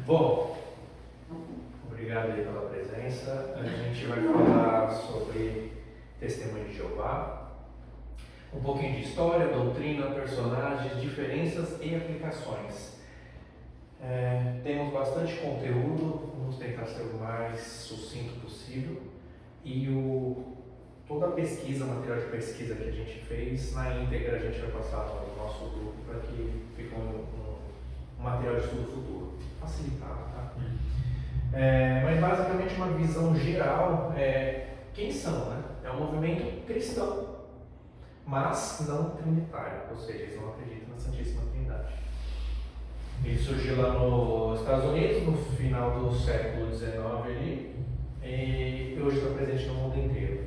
Bom, obrigado aí pela presença. A gente vai falar sobre Testemunho de Jeová, um pouquinho de história, doutrina, personagens, diferenças e aplicações. Temos bastante conteúdo, vamos tentar ser o mais sucinto possível. E toda a pesquisa, material de pesquisa que a gente fez, na íntegra a gente vai passar no nosso grupo para que fique um material de estudo futuro, facilitado, tá? Mas basicamente uma visão geral quem são, né? É um movimento cristão, mas não trinitário, ou seja, eles não acreditam na Santíssima Trindade. Ele surgiu lá nos Estados Unidos no final do século XIX ali, e hoje está presente no mundo inteiro.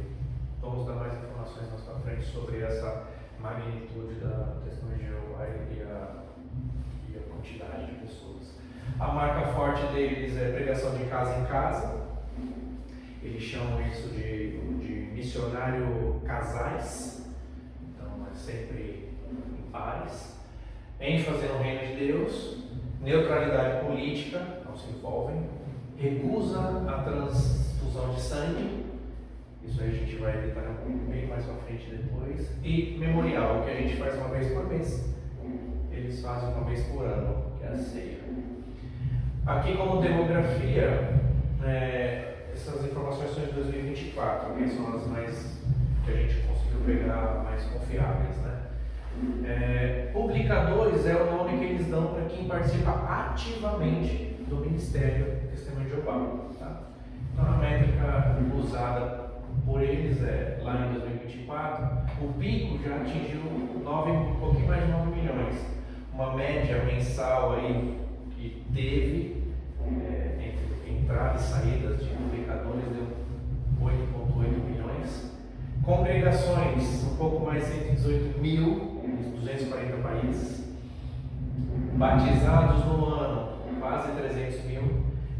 Vamos dar mais informações mais para frente sobre essa magnitude da Testemunho de Jeová e a quantidade de pessoas. A marca forte deles é pregação de casa em casa. Eles chamam isso de missionário casais, então é sempre em pares. ênfase no reino de Deus, neutralidade política, não se envolvem, recusa a transfusão de sangue, isso aí a gente vai detalhar um pouco bem mais para frente depois, e memorial, o que a gente faz uma vez por mês, eles fazem uma vez por ano, que é a ceia. Aqui como demografia, essas informações são de 2024, que são as mais que a gente conseguiu pegar mais confiáveis, né? Publicadores é o nome que eles dão para quem participa ativamente do Ministério Testemunho de Jeová, tá? Então a métrica usada por eles lá em 2024, o pico já atingiu um pouquinho mais de 9 milhões. Uma média mensal aí que teve entre entradas e saídas de publicadores deu 8,8 milhões. Congregações, um pouco mais de 118 mil, em 240 países. Batizados no ano, quase 300 mil.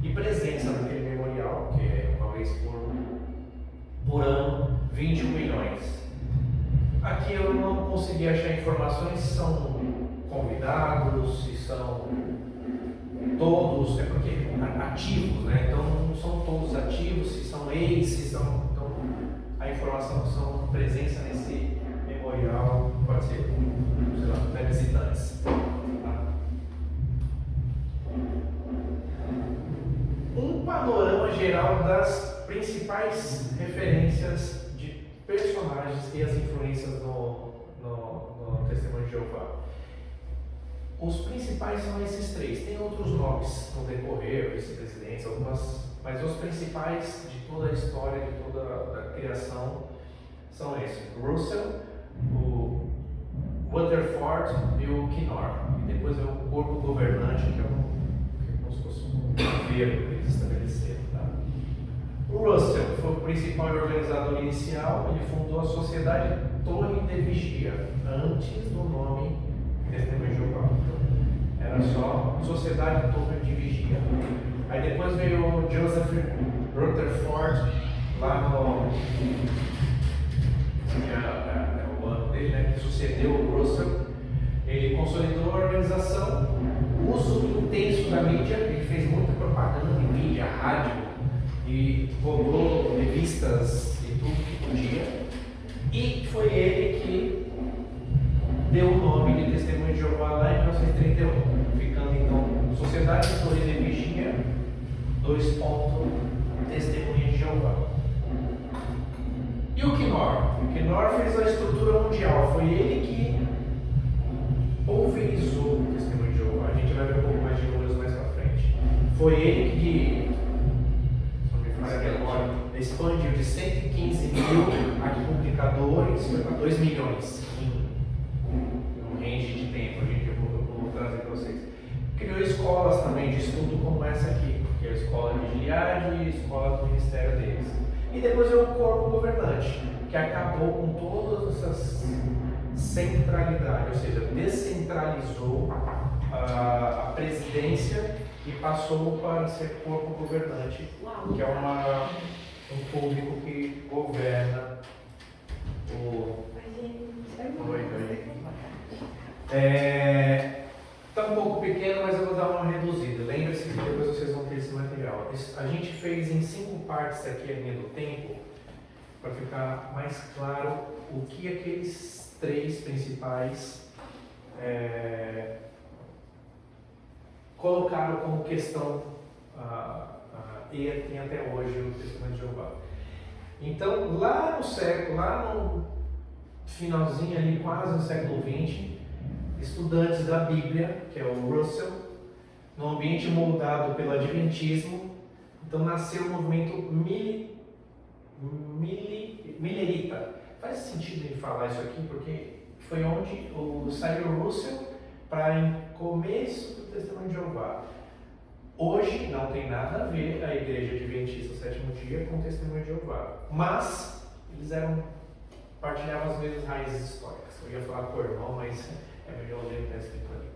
E presença naquele memorial, que é uma vez por ano, 21 milhões. Aqui eu não consegui achar informações se são convidados, se são todos, porque ativos, né? Então não são todos ativos, se são se são. Então a informação são presença nesse memorial, pode ser, sei lá, até visitantes. Um panorama geral das principais referências de personagens e as influências no Testemunho de Jeová. Os principais são esses três. Tem outros nomes no decorrer, vice-presidentes, mas os principais de toda a história, de toda a criação, são esses: Russell, o Rutherford e o Knorr. E depois é o corpo governante, que é como se fosse um governo que eles estabeleceram. Tá? O Russell foi o principal organizador inicial. Ele fundou a Sociedade Torre de Vigia, antes do nome Testemunho de Jeová. Era só Sociedade Torre de Vigia. Aí depois veio o Joseph Rutherford, lá no o ano dele, né, que sucedeu o Russell. Ele consolidou a organização, uso intenso da mídia, ele fez muita propaganda em mídia, rádio, e roubou revistas e tudo que podia. E foi ele que deu o nome de Testemunho de Jeová lá em 1931, ficando então Sociedade Torre de Vigia, Testemunho de Jeová. E o Knorr? O Knorr fez a estrutura mundial, foi ele que pulverizou o Testemunho de Jeová. A gente vai ver um pouco mais de números mais pra frente. Foi ele que expandiu de 115 mil publicadores para 2 milhões em um range de tempo. Eu vou trazer para vocês. Criou escolas também de estudo como essa aqui, que é a escola de Gilead e a escola do ministério deles. E depois é o corpo governante, que acabou com todas essas centralidades, ou seja, descentralizou a presidência e passou para ser corpo governante, que é um público que governa o... Está um pouco pequeno, mas eu vou dar uma reduzida. Lembre-se que depois a gente fez em 5 partes aqui a linha do tempo, para ficar mais claro o que aqueles 3 principais colocaram como questão e tem até hoje o Testemunho de Jeová. Então, lá no finalzinho ali, quase no século XX, estudantes da Bíblia, que é o Russell, no ambiente moldado pelo Adventismo, então nasceu o movimento Millerita. Faz sentido em falar isso aqui, porque foi onde saiu o Russell para começo do Testemunho de Jeová. Hoje não tem nada a ver a Igreja Adventista do Sétimo Dia com o Testemunho de Jeová, mas eles partilhavam as mesmas raízes históricas. Eu ia falar com o irmão, mas é melhor ler o que está escrito ali.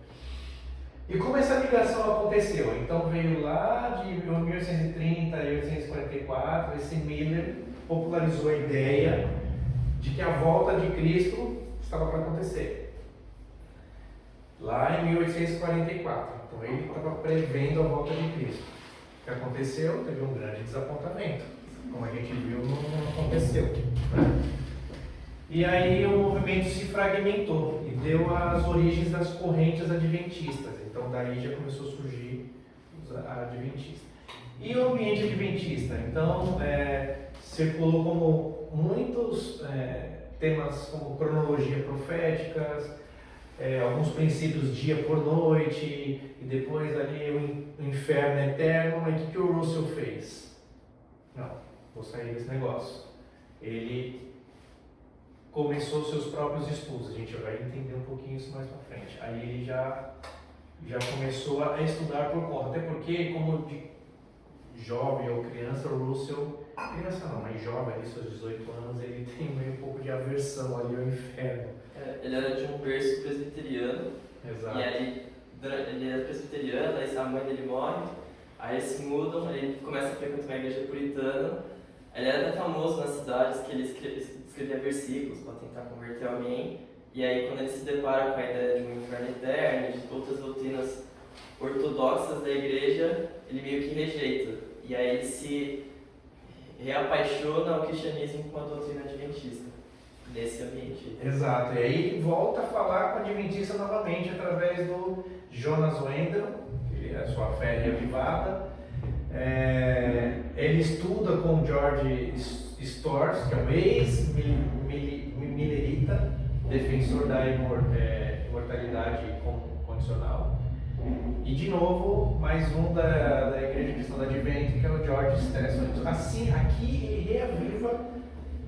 E como essa ligação aconteceu? Então veio lá de 1830 a 1844, esse Miller popularizou a ideia de que a volta de Cristo estava para acontecer. Lá em 1844. Então ele estava prevendo a volta de Cristo. O que aconteceu? Teve um grande desapontamento. Como a gente viu, não aconteceu. Né? E aí o movimento se fragmentou e deu as origens das correntes adventistas. Então daí já começou a surgir os adventistas. E o ambiente adventista? Então circulou como muitos temas como cronologia proféticas, alguns princípios dia por noite, e depois ali o inferno eterno. Mas o que o Russell fez? Não, vou sair desse negócio. Ele começou seus próprios estudos, a gente vai entender um pouquinho isso mais pra frente. Aí ele já começou a estudar por conta, até porque como de jovem ou criança, o Russell, criança não, mas jovem, ali seus 18 anos, ele tem meio um pouco de aversão ali ao inferno. Ele era de um berço presbiteriano. Exato. E aí ele era presbiteriano, aí a mãe dele morre, aí eles se mudam, ele começa a frequentar uma igreja puritana. Ele era até famoso nas cidades que ele escrevia versículos para tentar converter alguém. E aí quando ele se depara com a ideia de um inferno eterno, de outras doutrinas ortodoxas da igreja, ele meio que rejeita. E aí ele se reapaixona ao cristianismo com a doutrina adventista, nesse ambiente. Exato, e aí volta a falar com a adventista novamente através do Jonas Wendell, que é a sua fé reavivada. Ele estuda com George Storrs, que é um ex-millerita, defensor da imortalidade condicional. E de novo, mais um da Igreja Cristã do Advento, que é o George Stetson. Assim, aqui ele reaviva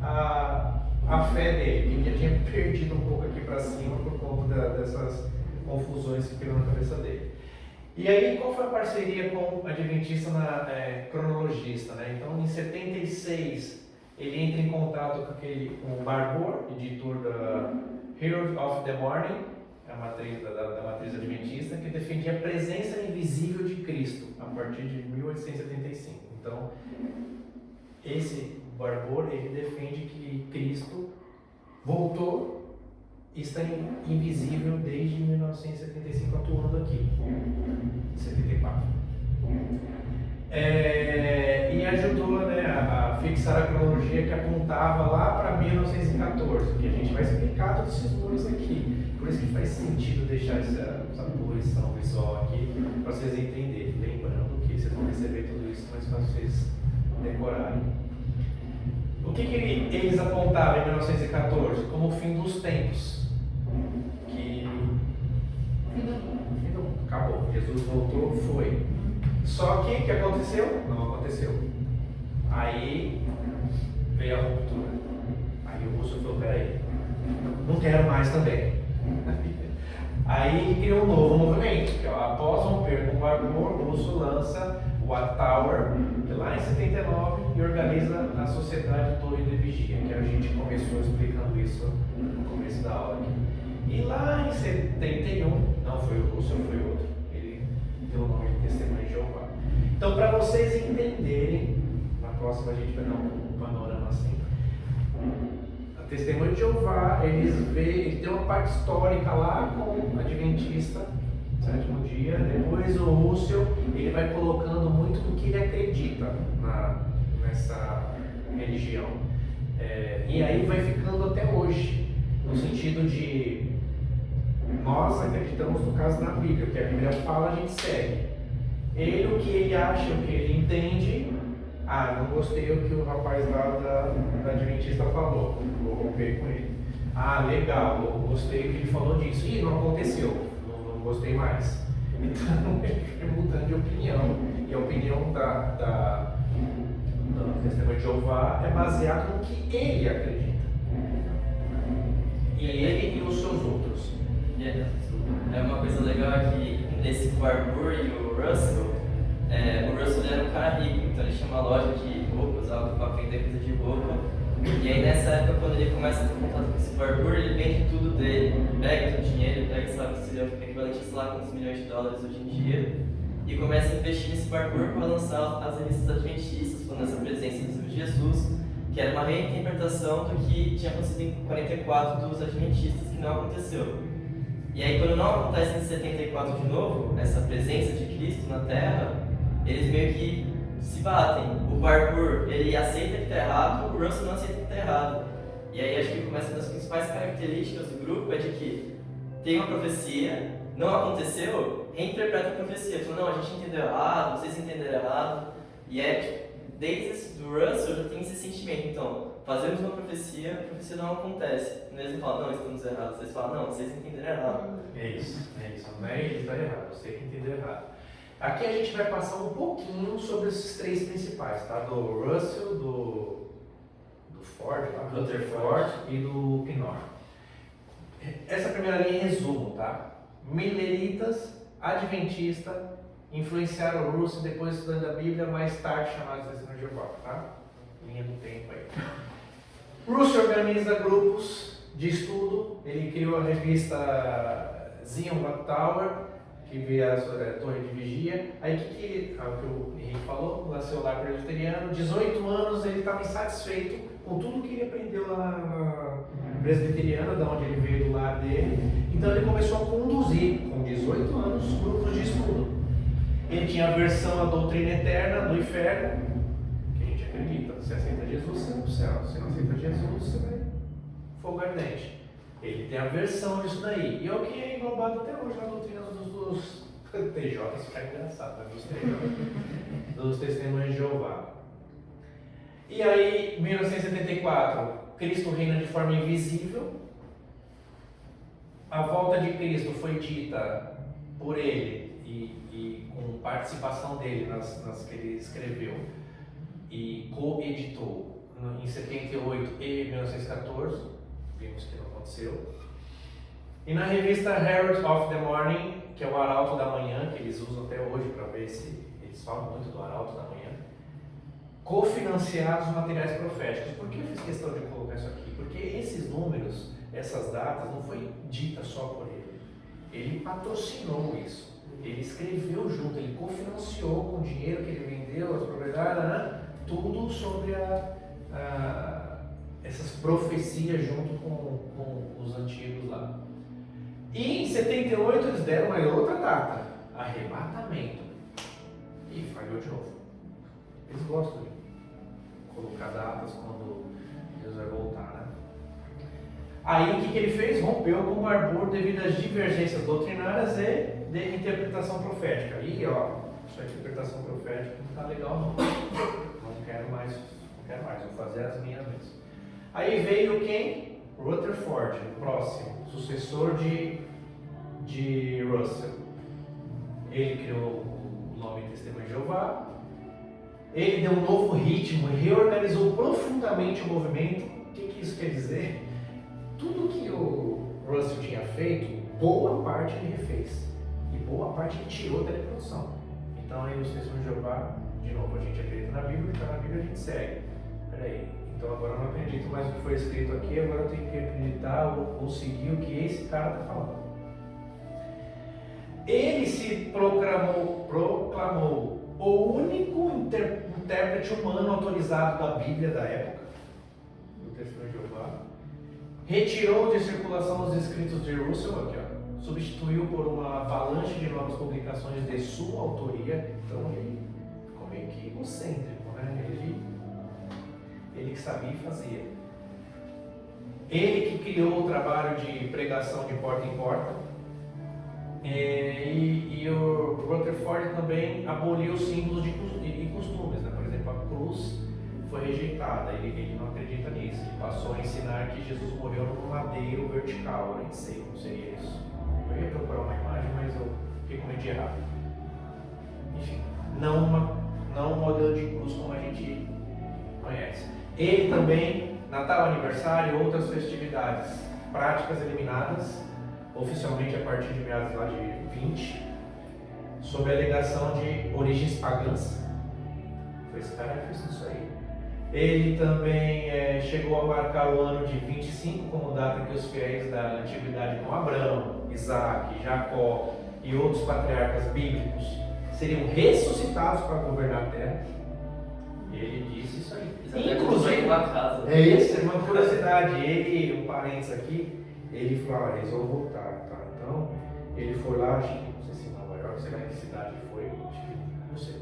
a fé dele, que ele tinha perdido um pouco aqui para cima por conta dessas confusões que criou na cabeça dele. E aí, qual foi a parceria com o Adventista cronologista? Né? Então, em 76, ele entra em contato com o Barbour, editor da Herald of the Morning, a matriz da matriz adventista, que defendia a presença invisível de Cristo a partir de 1875. Então, esse Barbour, ele defende que Cristo voltou e está invisível desde 1975, atuando aqui, 74. E ajudou, né, a fixar a cronologia que apontava lá para 1914, que a gente vai explicar todos esses números aqui. Por isso que faz sentido deixar essa poluição visual aqui, para vocês entenderem. Lembrando que vocês vão receber tudo isso, mas para vocês decorarem. O que eles apontavam em 1914? Como o fim dos tempos. Acabou. Jesus voltou, foi. Só que o que aconteceu? Não aconteceu. Aí veio a ruptura. Aí o Russell falou: peraí, não quero mais também. Aí criou um novo movimento, que após romper com o Barbour, o Russell lança o Watchtower, que lá em 79, e organiza a Sociedade Torre de Vigia, que a gente começou explicando isso no começo da aula aqui. E lá em 71, não foi o Russell, foi outro, ele deu o nome de Testemunho de Jeová. Então, para vocês entenderem, na próxima a gente vai dar um panorama assim. A Testemunho de Jeová, ele tem uma parte histórica lá com o Adventista, sétimo dia. Depois o Russell, ele vai colocando muito do que ele acredita nessa religião. E aí vai ficando até hoje, no sentido de nós acreditamos no caso na Bíblia, o que a Bíblia fala a gente segue. Ele, o que ele acha, o que ele entende, não gostei do que o rapaz lá da Adventista falou, vou romper com ele. Legal, eu gostei do que ele falou disso. Não aconteceu, não gostei mais. Então ele foi mudando de opinião. E a opinião do Testemunho de Jeová é baseada no que ele acredita. E ele e os seus outros. Uma coisa legal é que nesse Barbour e o Russell era um cara rico, então ele tinha uma loja de roupas, algo para vender coisa de roupa. E aí nessa época, quando ele começa a ter contato com esse Barbour, ele vende tudo dele, pega o dinheiro, pega, sabe, seria o equivalente a, sei lá, quantos milhões de dólares hoje em dia, e começa a investir nesse Barbour para lançar as revistas adventistas, falando essa presença de Jesus, que era uma reinterpretação do que tinha acontecido em 44 dos adventistas, que não aconteceu. E aí quando não acontece em 74 de novo, essa presença de Cristo na Terra, eles meio que se batem. O Barbour, ele aceita que está errado, o Russell não aceita que está errado. E aí acho que começa uma das principais características do grupo é de que tem uma profecia, não aconteceu, reinterpreta a profecia. Fala, não, a gente entendeu errado, vocês entenderam errado. E desde do Russell já tem esse sentimento. Então, fazemos uma profecia, a profecia não acontece. Eles não falam, não, estamos errados. Eles falam, não, vocês entenderam errado. É isso. Não é ele está errado, você que entendeu errado. Aqui a gente vai passar um pouquinho sobre esses três principais, tá? Do Russell, do Ford, do Rutherford e do Knorr. Essa primeira linha é resumo, tá? Milleritas, Adventista, influenciaram o Russell depois estudando a Bíblia, mais tarde chamados de Testemunho de Jeová, tá? Linha do tempo aí. Russell organiza grupos de estudo, ele criou a revista Zion Tower, que via a torre de vigia. Aí o que o Henrique falou, nasceu lá presbiteriano, 18 anos, ele estava insatisfeito com tudo que ele aprendeu lá na presbiteriana, da onde ele veio do lar dele. Então ele começou a conduzir, com 18 anos, grupos de estudo. Ele tinha aversão à doutrina eterna do inferno, que a gente acredita, você aceita Jesus, você vai para o céu, se não aceita Jesus, você vai fogo ardente. Ele tem aversão disso daí. E é o que é englobado até hoje na doutrina dos TJ, isso fica engraçado, né? Dos TJ, dos Testemunhos de Jeová. E aí, em 1974, Cristo reina de forma invisível. A volta de Cristo foi dita por ele e com participação dele nas que ele escreveu e co-editou em 78 e 1914. Vimos que não aconteceu. E na revista Herald of the Morning, que é o Arauto da Manhã, que eles usam até hoje para ver se eles falam muito do Arauto da Manhã, cofinanciados materiais proféticos. Por que eu fiz questão de colocar isso aqui? Porque esses números, essas datas, não foi dita só por ele. Ele patrocinou isso. Ele escreveu junto, ele cofinanciou com o dinheiro que ele vendeu, as propriedades, tudo sobre essas profecias junto com os antigos lá. E em 78 eles deram uma outra data, arrebatamento. E falhou de novo. Eles gostam de colocar datas quando Deus vai voltar, né? Aí o que ele fez? Rompeu com o Barbour devido às divergências doutrinárias e de interpretação profética. Aí, sua interpretação profética não está legal não. Não quero mais, vou fazer as minhas mesmo. Aí veio quem? Rutherford, o próximo, sucessor de Russell. Ele criou o nome de Testemunho de Jeová. Ele deu um novo ritmo e reorganizou profundamente o movimento. O que isso quer dizer? Tudo que o Russell tinha feito, boa parte ele refez. E boa parte ele tirou da reprodução. Então aí os Testemunhos de Jeová, de novo, a gente acredita na Bíblia, então na Bíblia a gente segue. Peraí, então agora eu não acredito mais no que foi escrito aqui, agora eu tenho que acreditar ou seguir o que esse cara está falando. Ele se proclamou o único intérprete humano autorizado da Bíblia da época, do Testemunho de Jeová. Retirou de circulação os escritos de Russell, aqui substituiu por uma avalanche de novas publicações de sua autoria. Então ele ficou meio que egocêntrico, né? Ele que sabia e fazia. Ele que criou o trabalho de pregação de porta em porta. E o Rutherford também aboliu símbolos e costumes, né? Por exemplo, a cruz foi rejeitada, ele não acredita nisso. Ele passou a ensinar que Jesus morreu num madeiro vertical. Eu nem sei como seria isso. Eu ia procurar uma imagem, mas eu fiquei com medo de errar. Enfim, não um modelo de cruz como a gente conhece. Ele também, Natal, aniversário e outras festividades práticas eliminadas, oficialmente a partir de meados lá de 20, sob a alegação de origens pagãs. Foi esse cara que fez isso aí. Ele também chegou a marcar o ano de 25 como data que os fiéis da antiguidade, como Abraão, Isaac, Jacó e outros patriarcas bíblicos, seriam ressuscitados para governar a terra. E ele disse isso aí. Inclusive, uma casa. É uma curiosidade. Um parênteses aqui, ele falou: eles vão voltar, tá? Então, ele foi lá, acho que, não sei se em Nova York, sei lá em que cidade foi, não sei.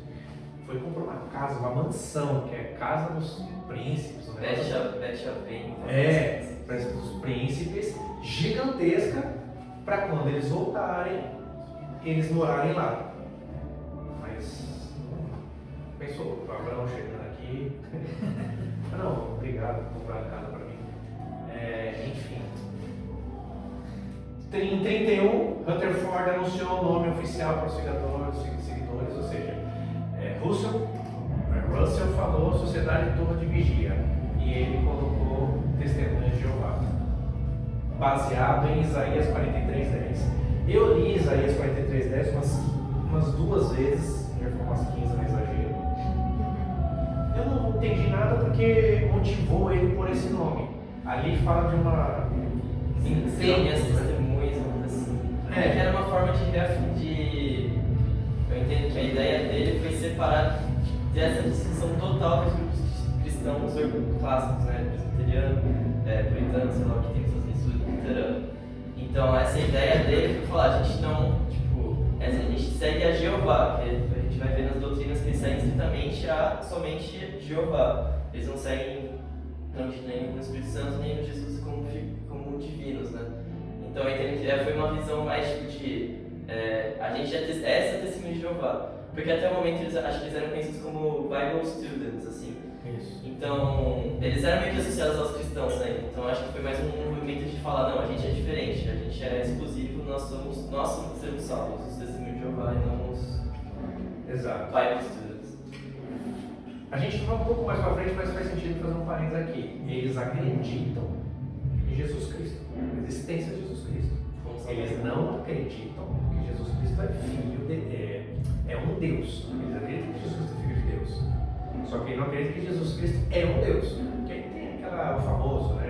Foi comprar uma casa, uma mansão, que é casa dos príncipes, né? Para os príncipes, gigantesca, para quando eles voltarem, eles morarem lá. Mas, pensou, o Abraão chegando aqui, não, obrigado por comprar a casa para mim. Enfim. Em 31, Rutherford anunciou o nome oficial para os seguidores, ou seja, Russell falou Sociedade Torre de Vigia e ele colocou Testemunhas de Jeová, baseado em Isaías 43:10. Eu li Isaías 43:10 umas 2 vezes, já foi umas 15, não exagero. Eu não entendi nada porque motivou ele por esse nome. Ali fala de uma... Tem as testemunhas, assim. Que era uma forma de... Eu entendo que a ideia dele foi separar dessa distinção total dos grupos cristãos clássicos, né? Presbiteriano, puritano, sei lá o que tem essas leituras, luterano. Então, essa ideia dele foi falar: a gente não, a gente segue a Jeová, que a gente vai ver nas doutrinas que eles seguem estritamente a somente Jeová. Eles não seguem nem no Espírito Santo, nem no Jesus como divinos, né? Então, eu entendo que foi uma visão mais de a gente já essa testemunha de Jeová, porque até o momento acho que eles eram conhecidos como Bible Students, assim. Isso. Então, eles eram meio que associados aos cristãos, né? Então, acho que foi mais um movimento de falar: não, a gente é diferente, a gente é exclusivo, nós sermos salvos, os testemunhos de Jeová e não os Bible Students. A gente vai um pouco mais para frente, mas faz sentido fazer um parênteses aqui. Eles acreditam em Jesus Cristo, na existência de Jesus Cristo. Eles não acreditam que Jesus Cristo é filho é um Deus. Eles acreditam que Jesus Cristo é filho de Deus. Só que eles não acreditam que Jesus Cristo é um Deus. Porque aí tem o famoso, né?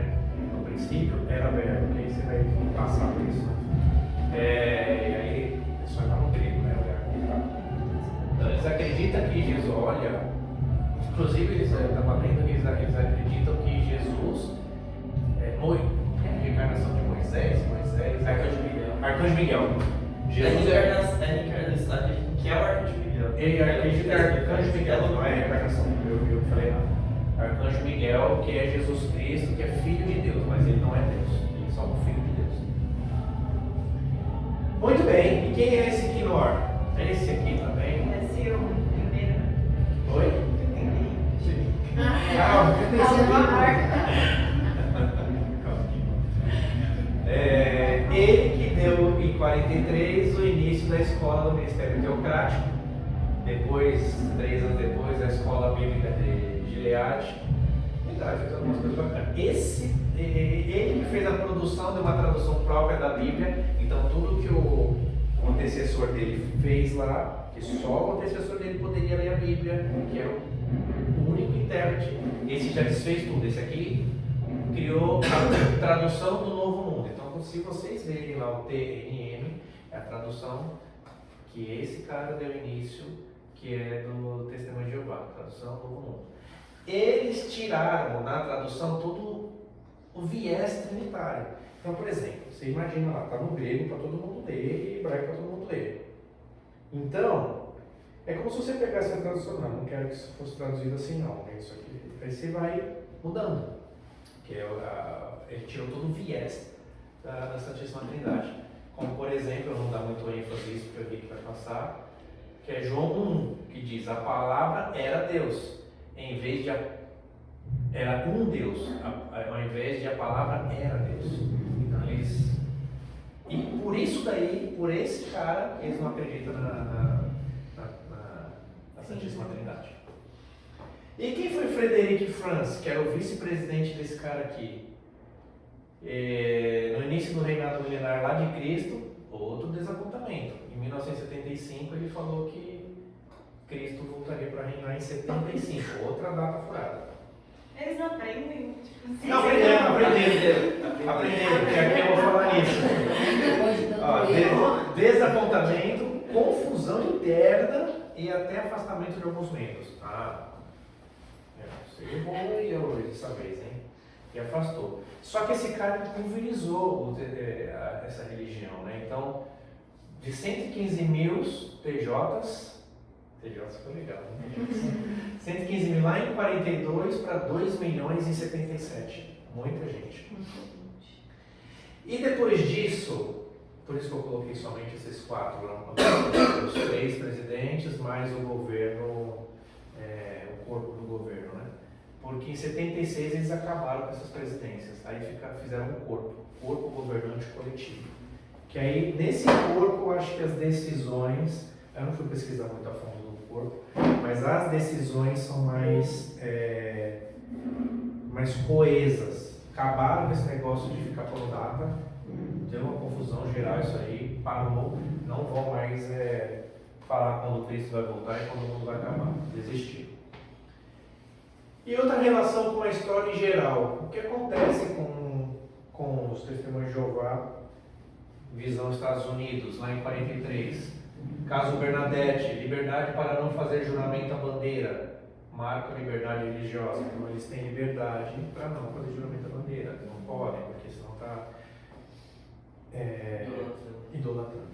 No princípio era verbo, que aí você vai passar por isso. E aí, isso vai no grego, né? Então, eles acreditam que Jesus, inclusive eles estavam lendo que eles acreditam que Jesus a reencarnação de Moisés, Arcanjo Miguel. Jesus que é o Arcanjo Miguel. Ele acredita que Arcanjo Miguel não é a reencarnação, eu falei errado. Arcanjo Miguel, que é Jesus Cristo, que é filho de Deus, mas ele não é Deus, ele é só um filho de Deus. Muito bem, e quem é esse Quinor? É esse aqui também? Esse é o primeiro. Oi? Sim. Eu pensei ele que deu em 43 o início da escola do ministério teocrático, depois, 3 anos depois, a escola bíblica de Gileade. Ele fez algumas coisas bacanas. Ele que fez a produção de uma tradução própria da Bíblia, então tudo que o antecessor dele fez lá, que só o antecessor dele poderia ler a Bíblia, que era o único intérprete, esse já desfez tudo. Esse aqui criou a tradução do Novo Mundo. Então, se vocês verem lá o TNM, é a tradução que esse cara deu início, que é do Testemunho de Jeová, tradução do Novo Mundo. Eles tiraram na tradução todo o viés trinitário. Então, por exemplo, Você imagina lá, está no grego para todo mundo ler e hebraico para todo mundo ler. Então, é como se você pegasse a tradução, não quero que isso fosse traduzido assim não, é isso aqui. Aí você vai mudando, que ele tirou todo o viés da Santíssima Trindade. Como por exemplo, eu não dou muito ênfase nisso porque eu vi que vai passar, que é João 1, que diz, a palavra era Deus, era um Deus, ao invés de a palavra era Deus. Então e por isso daí, por esse cara, eles não acreditam na Santíssima Trindade. E quem foi Frederic Franz, que era o vice-presidente desse cara aqui? No início do reinado milenar lá de Cristo, outro desapontamento. Em 1975 ele falou que Cristo voltaria para reinar em 75, outra data furada. Eles não aprendem, tipo assim. Não, aprenderam, porque aqui eu vou falar nisso. Desapontamento, confusão interna e até afastamento de alguns membros. Você evoluiu dessa vez, hein? E afastou. Só que esse cara pulverizou essa religião, né? Então, de 115 mil TJs foi legal, né? 115 mil lá em 42 para 2 milhões em 77. Muita gente. E depois disso, por isso que eu coloquei somente esses 4 lá, os 3 presidentes, mais o governo, o corpo do governo, né? Porque em 76 eles acabaram com essas presidências, aí fizeram um corpo governante coletivo. Que aí, nesse corpo, eu acho que as decisões, eu não fui pesquisar muito a fundo do corpo, mas as decisões são mais coesas. Acabaram com esse negócio de ficar por data, deu uma confusão geral isso aí, parou, não vão mais falar quando Cristo vai voltar e quando o mundo vai acabar, desistiu. E outra relação com a história em geral, o que acontece com os testemunhos de Jeová, visão Estados Unidos, lá em 43, caso Bernadette, liberdade para não fazer juramento à bandeira, marca a liberdade religiosa, então eles têm liberdade para não fazer juramento à bandeira, não podem, porque senão está idolatrando.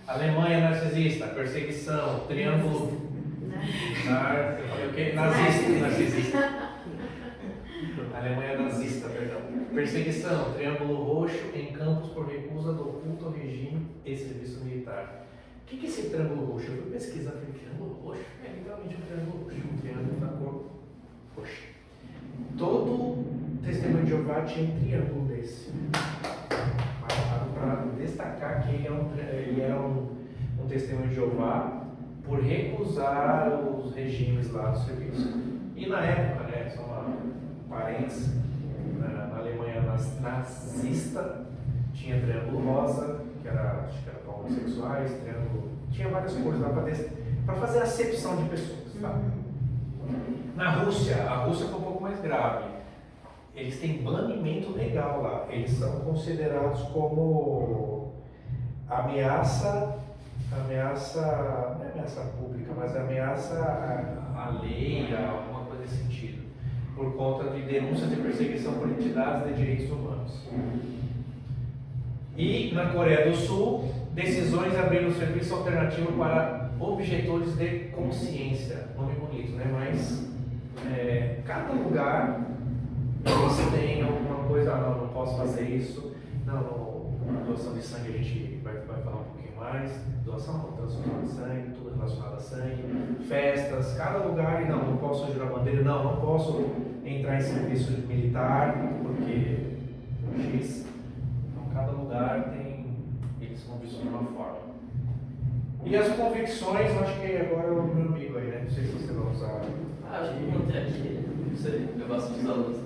Alemanha narcisista, perseguição, triângulo narcisista. Alemanha nazista, perdão. Perseguição, triângulo roxo em campos por recusa do culto ao regime e serviço militar. O que é esse triângulo roxo? Eu fui pesquisar, falei, triângulo roxo? É literalmente um triângulo roxo, um triângulo da cor roxa. Todo testemunho de Jeová tinha um triângulo desse. Para destacar que ele era um testemunho de Jeová por recusar os regimes lá do serviço. E na época, né, só uma parênteses, na Alemanha nazista, tinha triângulo rosa, acho que era para homossexuais, triângulo, tinha várias cores lá para fazer acepção de pessoas. Tá? Na Rússia, a Rússia foi um pouco mais grave. Eles têm banimento legal lá. Eles são considerados como ameaça, não é ameaça pública, mas ameaça à lei, a alguma coisa nesse sentido, por conta de denúncias de perseguição por entidades de direitos humanos. E na Coreia do Sul, decisões abriram serviço alternativo para objetores de consciência. Nome bonito, né? Mas cada lugar eles têm alguma coisa, não posso fazer isso. Não, doação de sangue a gente vai falar um pouquinho mais. Doação não, transfusão de sangue, tudo relacionado a sangue. Festas, cada lugar, não posso jurar bandeira, não posso entrar em serviço militar, porque X. Então cada lugar eles são vistos de uma forma. E as convicções, acho que agora é o meu amigo aí, né? Não sei se você vai usar. Acho que vou manter aqui, não sei, eu gosto dos alunos.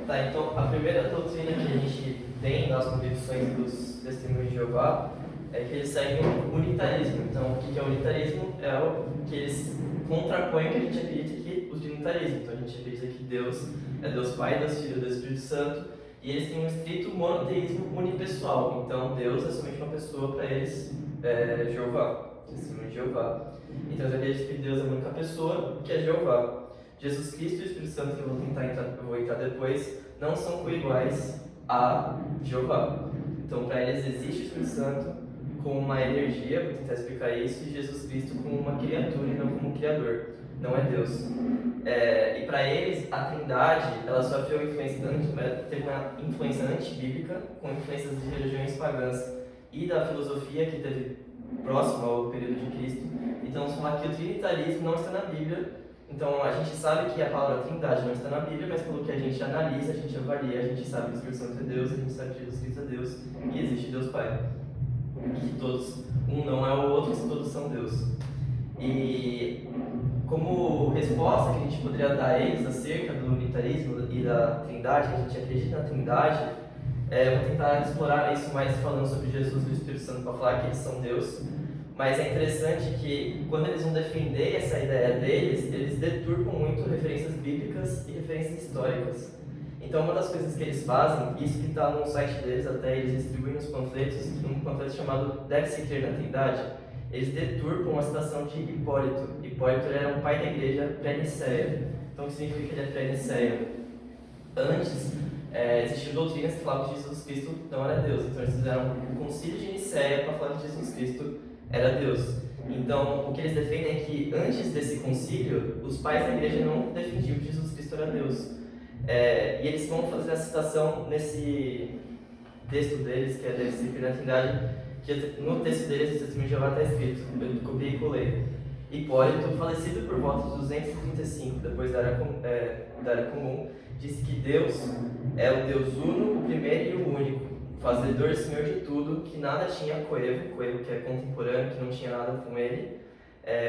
Tá, então a primeira doutrina que a gente tem nas convicções dos testemunhos de Jeová é que eles seguem o unitarismo. Então, o que é o unitarismo? É o que eles contrapõem o que a gente acredita que o trinitarismo. Então, a gente acredita que Deus é Deus Pai, Deus Filho e Deus Espírito Santo, e eles têm um estrito monoteísmo unipessoal. Então, Deus é somente uma pessoa para eles, Jeová, testemunho de Jeová. Então, eles acreditam que Deus é a única pessoa, que é Jeová. Jesus Cristo e o Espírito Santo, que eu vou entrar depois, não são coiguais a Jeová. Então, para eles existe o Espírito Santo como uma energia, vou tentar explicar isso, e Jesus Cristo como uma criatura e não como criador, não é Deus. E para eles, a Trindade, ela sofreu teve uma influência antibíblica, com influências de religiões pagãs e da filosofia que teve próximo ao período de Cristo. Então, vamos falar que o trinitarismo não está na Bíblia. Então, a gente sabe que a palavra Trindade não está na Bíblia, mas pelo que a gente analisa, a gente avalia, a gente sabe que o Espírito Santo é Deus, a gente sabe que Jesus Cristo é Deus e existe Deus Pai. E que todos, um não é o outro, todos são Deus. E como resposta que a gente poderia dar a eles acerca do unitarismo e da Trindade, que a gente acredita na Trindade, eu vou tentar explorar isso mais falando sobre Jesus e o Espírito Santo para falar que eles são Deus. Mas é interessante que quando eles vão defender essa ideia deles, eles deturpam muito referências bíblicas e referências históricas. Então, uma das coisas que eles fazem, isso que está no site deles, até eles distribuem nos panfletos, um panfleto chamado Deve-se Crer na Trindade, eles deturpam a citação de Hipólito. Hipólito era um pai da igreja pré-niceia. Então, o que significa que ele é pré-niceia? Antes, existiam doutrinas que falavam que Jesus Cristo não era Deus. Então, eles fizeram o concílio de Niceia para falar que Jesus Cristo era Deus. Então, o que eles defendem é que antes desse concílio, os pais da igreja não defendiam que Jesus Cristo era Deus. E eles vão fazer a citação nesse texto deles, que é Deve-se Crer na Trindade, que no texto deles, o Testemunho de Jeová está escrito, eu copiei e colei. Hipólito, falecido por volta de 235, depois da Era Comum, disse que Deus é o Deus uno, o primeiro e o único, fazedor e senhor de tudo, que nada tinha coevo que é contemporâneo, que não tinha nada com ele,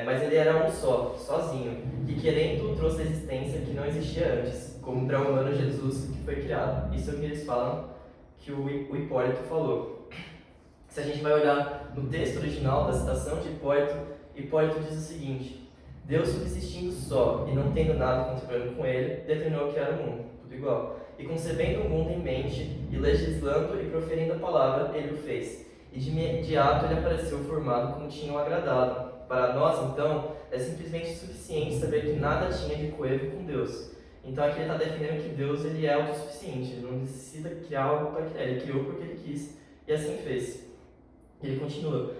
mas ele era um só, sozinho, que querendo trouxe a existência que não existia antes, como para o humano Jesus que foi criado. Isso é o que eles falam que o Hipólito falou. Se a gente vai olhar no texto original da citação de Hipólito, Hipólito diz o seguinte: Deus subsistindo só e não tendo nada contemporâneo com ele, determinou que era o mundo, tudo igual. E concebendo o mundo em mente, e legislando e proferindo a palavra, ele o fez. E de imediato ele apareceu formado como tinham agradado. Para nós, então, é simplesmente suficiente saber que nada tinha de coevo com Deus. Então aqui ele está defendendo que Deus ele é autossuficiente, ele não necessita criar algo para criar, ele criou porque ele quis, e assim fez. Ele continua.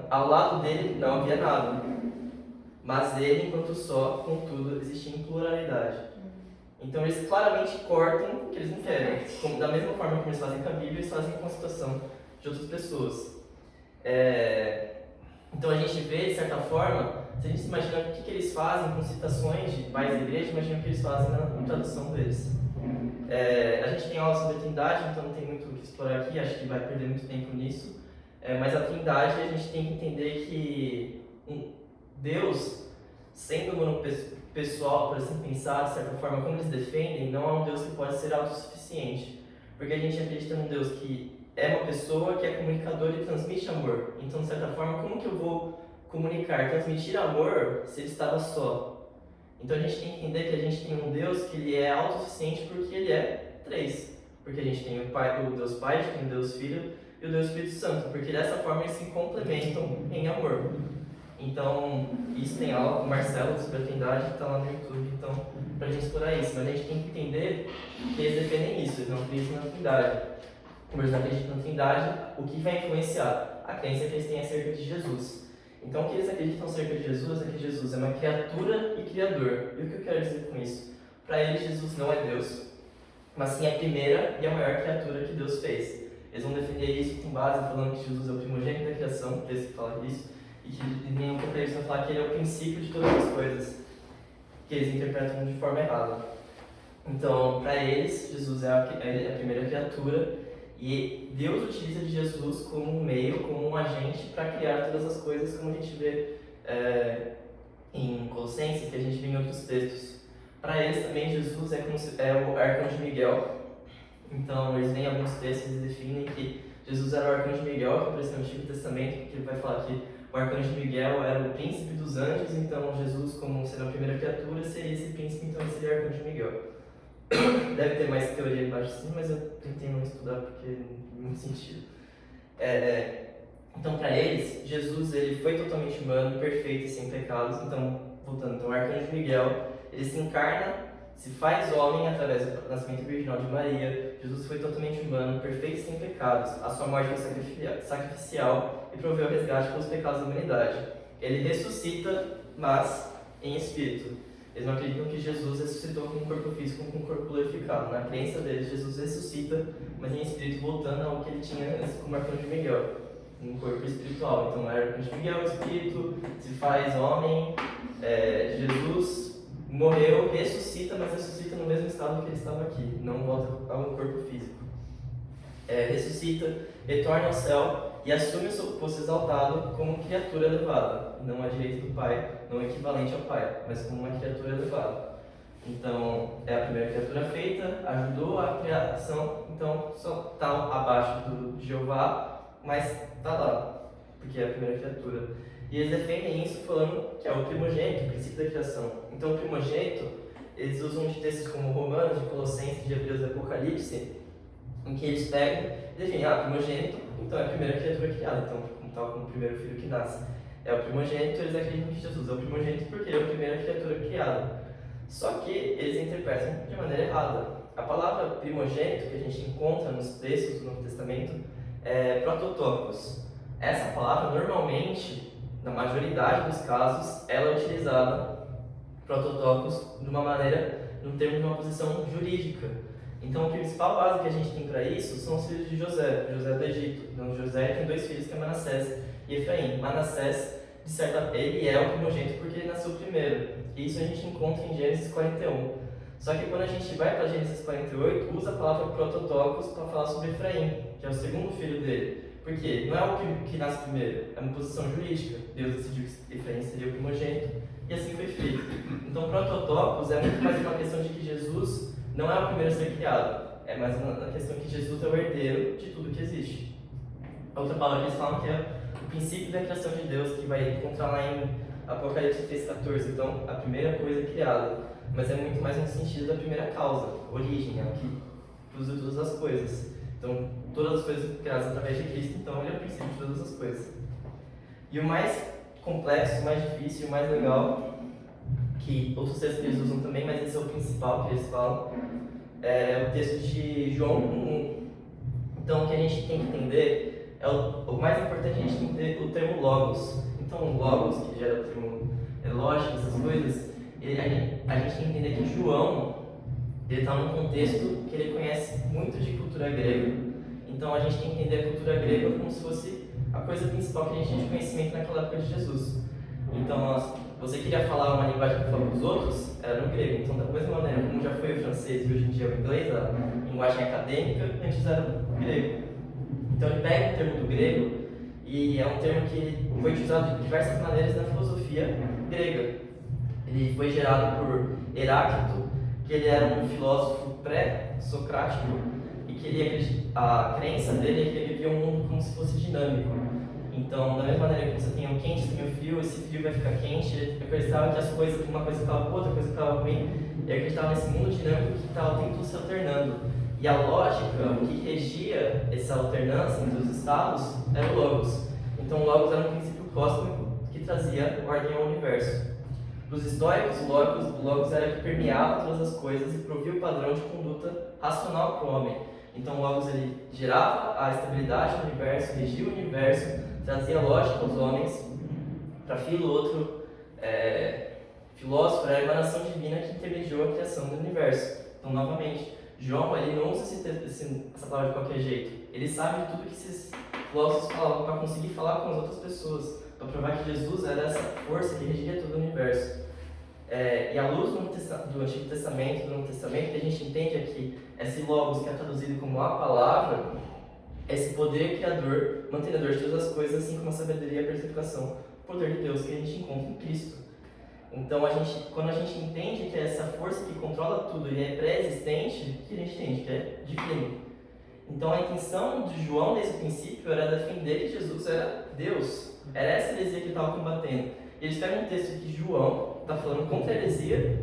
Ao lado dele não havia nada, mas ele, enquanto só, contudo, existia em pluralidade. Então eles claramente cortam o que eles não querem. Da mesma forma como eles fazem com a Bíblia, eles fazem com a citação de outras pessoas. Então a gente vê, de certa forma, se a gente se imagina o que eles fazem com citações de pais da igreja, imagina o que eles fazem na tradução deles. A gente tem aula sobre a Trindade, então não tem muito o que explorar aqui, acho que vai perder muito tempo nisso. Mas a Trindade, a gente tem que entender que Deus, sendo monopessoal, por assim pensar, de certa forma, como eles defendem, não é um Deus que pode ser autossuficiente. Porque a gente acredita num Deus que é uma pessoa que é comunicador e transmite amor. Então, de certa forma, como que eu vou comunicar, transmitir amor se ele estava só? Então a gente tem que entender que a gente tem um Deus que ele é autossuficiente porque ele é três. Porque a gente tem o Deus Pai, a gente tem o Deus Filho e o Deus Espírito Santo. Porque dessa forma eles se complementam em amor. Então, isso tem aula com o Marcelo sobre a Trindade, que está lá no YouTube, então, para a gente explorar isso. Mas a gente tem que entender que eles defendem isso, eles não acreditam na Trindade. Como eles não acreditam na Trindade, o que vai influenciar? A crença que eles têm acerca de Jesus. Então, o que eles acreditam acerca de Jesus é que Jesus é uma criatura e criador. E o que eu quero dizer com isso? Para eles, Jesus não é Deus, mas sim a primeira e a maior criatura que Deus fez. Eles vão defender isso com base falando que Jesus é o primogênito da criação, o texto que fala disso, e que nenhum compreensão vai falar que ele é o princípio de todas as coisas, que eles interpretam de forma errada. Então, para eles, Jesus é a primeira criatura, e Deus utiliza de Jesus como um meio, como um agente para criar todas as coisas, como a gente vê em Colossenses, que a gente vê em outros textos. Para eles também, Jesus é o arcanjo Miguel. Então, eles veem alguns textos e definem que Jesus era o arcanjo Miguel, que aparece no Antigo Testamento, que ele vai falar que o arcanjo Miguel era o príncipe dos anjos, então Jesus, como sendo a primeira criatura, seria esse príncipe, então ele seria o arcanjo Miguel. Deve ter mais teoria embaixo assim, mas eu tentei não estudar porque não tem muito sentido. Então, para eles, Jesus ele foi totalmente humano, perfeito e sem pecados. Então, voltando, então, o arcanjo Miguel, ele se encarna se faz homem através do nascimento virginal de Maria. Jesus foi totalmente humano, perfeito e sem pecados. A sua morte foi sacrificial e proveu o resgate pelos pecados da humanidade. Ele ressuscita, mas em espírito. Eles não acreditam que Jesus ressuscitou com um corpo físico, com um corpo glorificado. Na crença deles, Jesus ressuscita, mas em espírito, voltando ao que ele tinha antes como arcanjo Miguel, um corpo espiritual. Então, era arcanjo Miguel, espírito, se faz homem. Jesus morreu, ressuscita, mas ressuscita no mesmo estado que ele estava aqui, não volta ao corpo físico. Ressuscita, retorna ao céu e assume o seu posto exaltado como criatura elevada, não à direita do Pai, não equivalente ao Pai, mas como uma criatura elevada. Então, é a primeira criatura feita, ajudou a criação, então só está abaixo do Jeová, mas está lá, porque é a primeira criatura. E eles defendem isso falando que é o primogênito, o princípio da criação. Então, o primogênito, eles usam de textos como Romanos, de Colossenses, de Hebreus e Apocalipse, em que eles pegam e definem, primogênito, então é a primeira criatura criada, então, como tal como o primeiro filho que nasce. É o primogênito, eles acreditam que Jesus é o primogênito porque ele é a primeira criatura criada. Só que eles interpretam de maneira errada. A palavra primogênito, que a gente encontra nos textos do Novo Testamento, é prototokos. Essa palavra, normalmente, na maioridade dos casos, ela é utilizada, prototokos, de uma maneira, num termo de uma posição jurídica. Então, a principal base que a gente tem para isso são os filhos de José do Egito. Então, José tem 2 filhos, que é Manassés e Efraim. Manassés, de certa ele é o primogênito porque ele nasceu primeiro. E isso a gente encontra em Gênesis 41. Só que quando a gente vai para Gênesis 48, usa a palavra prototokos para falar sobre Efraim, que é o segundo filho dele. Por quê? Não é o que nasce primeiro, é uma posição jurídica. Deus decidiu que Efraim seria o primogênito e assim foi feito. Então, prototokos é muito mais uma questão de que Jesus não é o primeiro a ser criado, é mais uma questão que Jesus é o herdeiro de tudo que existe. A outra palavra que eles falam que é o princípio da criação de Deus, que vai encontrar lá em Apocalipse 3,14. Então, a primeira coisa criada, mas é muito mais no sentido da primeira causa, origem, é o que produziu todas as coisas. Então, todas as coisas criadas através de Cristo, então ele é o princípio de todas as coisas. E o mais complexo, o mais difícil, o mais legal, que outros textos que eles usam também, mas esse é o principal que eles falam, é o texto de João 1:1. Então, o que a gente tem que entender, o mais importante é a gente entender o termo logos. Então, o logos, que gera o termo lógica, essas coisas, a gente tem que entender que João está num contexto que ele conhece muito de cultura grega. Então, a gente tem que entender a cultura grega como se fosse a coisa principal que a gente tinha de conhecimento naquela época de Jesus. Então, você queria falar uma linguagem que fala para os outros, era no grego. Então, da mesma maneira como já foi o francês e hoje em dia é o inglês, a linguagem acadêmica, antes era o grego. Então, ele pega o termo do grego e é um termo que foi utilizado de diversas maneiras na filosofia grega. Ele foi gerado por Heráclito, que ele era um filósofo pré-socrático e que a crença dele é que ele via um mundo como se fosse dinâmico. Então, da mesma maneira que você tem o quente, você tem o frio, esse frio vai ficar quente, ele acreditava que as coisas, uma coisa estava boa, outra coisa estava ruim, ele acreditava nesse mundo dinâmico que estava o tempo todo se alternando. E a lógica, o que regia essa alternância entre os estados, era o Logos. Então, o Logos era um princípio cósmico que trazia ordem ao universo. Para os históricos, o Logos era que permeava todas as coisas e provia o padrão de conduta racional para o homem. Então, o Logos ele gerava a estabilidade do universo, regia o universo, trazia lógica aos homens. Para Filo, outro filósofo, era a emanação divina que intermediou a criação do universo. Então, novamente, João ele não usa essa palavra de qualquer jeito. Ele sabe de tudo que esses filósofos falavam para conseguir falar com as outras pessoas, para provar que Jesus era essa força que regia todo o universo. E à luz do Antigo Testamento, do Novo Testamento, que a gente entende aqui, esse Logos que é traduzido como a palavra, esse poder criador, mantenedor de todas as coisas, assim como a sabedoria e a personificação, o poder de Deus que a gente encontra em Cristo. Então, quando a gente entende que é essa força que controla tudo e é pré-existente, o que a gente entende? Que é divino. Então, a intenção de João, desde o princípio, era defender que Jesus era Deus. Era essa heresia que ele estava combatendo. E eles pegam um texto que João está falando contra a heresia,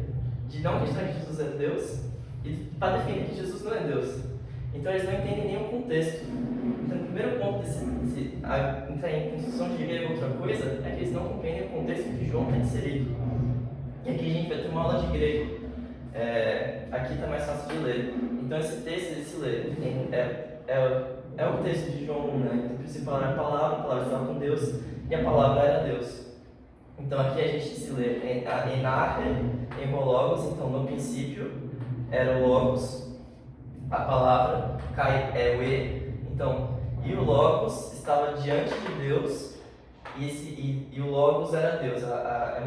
de não acreditar que Jesus é Deus, e para defender que Jesus não é Deus. Então, eles não entendem nenhum contexto. Então, o primeiro ponto entrar em construção de grego outra coisa é que eles não compreendem o contexto que João está inserido. E aqui a gente vai ter uma aula de grego. aqui está mais fácil de ler. Então esse texto ele se lê. É o texto de João 1, né? Então, o principal era a palavra estava com Deus e a palavra era Deus. Então aqui a gente se lê Enarre, Logos, então no princípio era o Logos, a palavra, Kai é o E, então, e o Logos estava diante de Deus e o Logos era Deus. É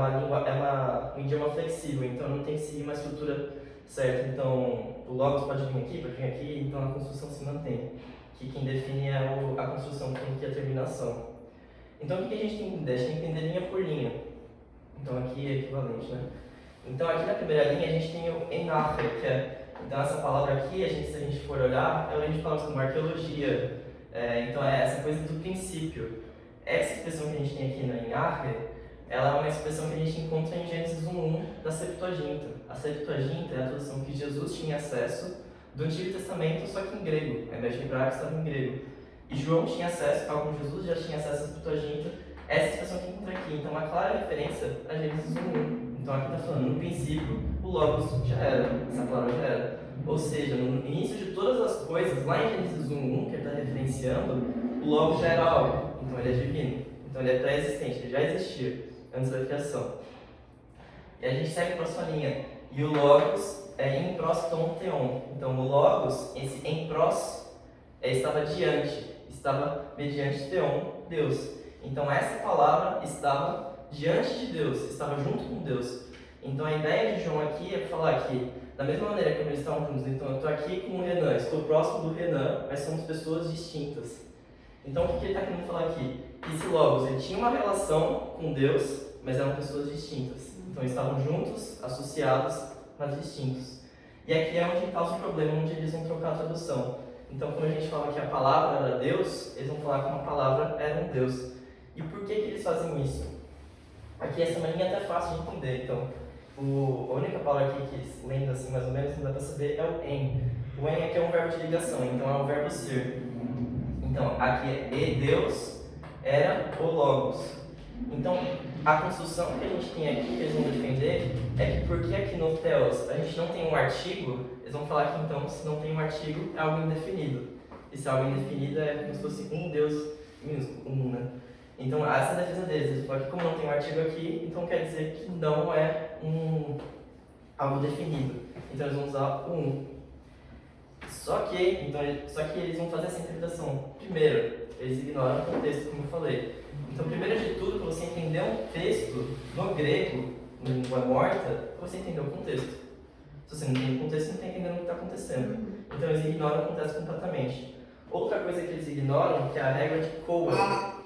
um idioma flexível, então não tem que seguir uma estrutura certa. Então o Logos pode vir aqui, então a construção se mantém. Que quem define é a construção, que é a terminação. Então o que a gente tem que entender? A gente tem que entender linha por linha. Então aqui é equivalente, né? Então aqui na primeira linha a gente tem o Enarre, que é... Então essa palavra aqui, se a gente for olhar, é origem de palavras como arqueologia. Então é essa coisa do princípio. Essa expressão que a gente tem aqui no Enarre, ela é uma expressão que a gente encontra em Gênesis 1:1 da Septuaginta. A Septuaginta é a tradução que Jesus tinha acesso do Antigo Testamento, só que em grego. A invés de hebraico estava em grego. E João tinha acesso, tal como Jesus já tinha acesso à Septuaginta, essa expressão que encontra aqui. Então, uma clara referência a Gênesis 1:1. Então, aqui está falando, no princípio, o Logos já era, essa palavra já era. Ou seja, no início de todas as coisas, lá em Gênesis 1:1, que ele está referenciando, o Logos já era algo. Então, ele é divino. Então, ele é pré-existente, ele já existia antes da criação. E a gente segue a próxima linha. E o Logos é em prós ton theon. Então, o Logos, esse em prós, estava diante, estava mediante theon, Deus. Então, essa palavra estava diante de Deus, estava junto com Deus. Então, a ideia de João aqui é falar que, da mesma maneira que eles estavam juntos, então eu estou aqui com o Renan, estou próximo do Renan, mas somos pessoas distintas. Então, o que ele está querendo falar aqui? Que esse Logos, ele tinha uma relação com Deus, mas eram pessoas distintas. Então, eles estavam juntos, associados, mas distintos. E aqui é onde causa o problema, onde eles vão trocar a tradução. Então, quando a gente fala que a palavra era Deus, eles vão falar que uma palavra era um Deus. E por que eles fazem isso? Aqui essa linha é até fácil de entender. Então, a única palavra aqui que lendo assim mais ou menos não dá para saber é o em. O em aqui é um verbo de ligação, então é o verbo ser. Então, aqui é e Deus era o Logos. Então, a construção que a gente tem aqui, que eles vão defender, é que porque aqui no Theos a gente não tem um artigo, eles vão falar que então, se não tem um artigo, é algo indefinido. E se é algo indefinido, é como se fosse um Deus minúsculo, né? Então, essa é a defesa deles. Eles falam que como não tem um artigo aqui, então quer dizer que não é algo definido. Então, eles vão usar o um. Só que eles vão fazer essa interpretação. Primeiro, eles ignoram o contexto, como eu falei. Então, primeiro de tudo, para você entender um texto no grego, em língua morta, você entender o contexto. Se você não entende o contexto, você não está entendendo o que está acontecendo. Então, eles ignoram o contexto completamente. Outra coisa que eles ignoram, que é a regra de Koa.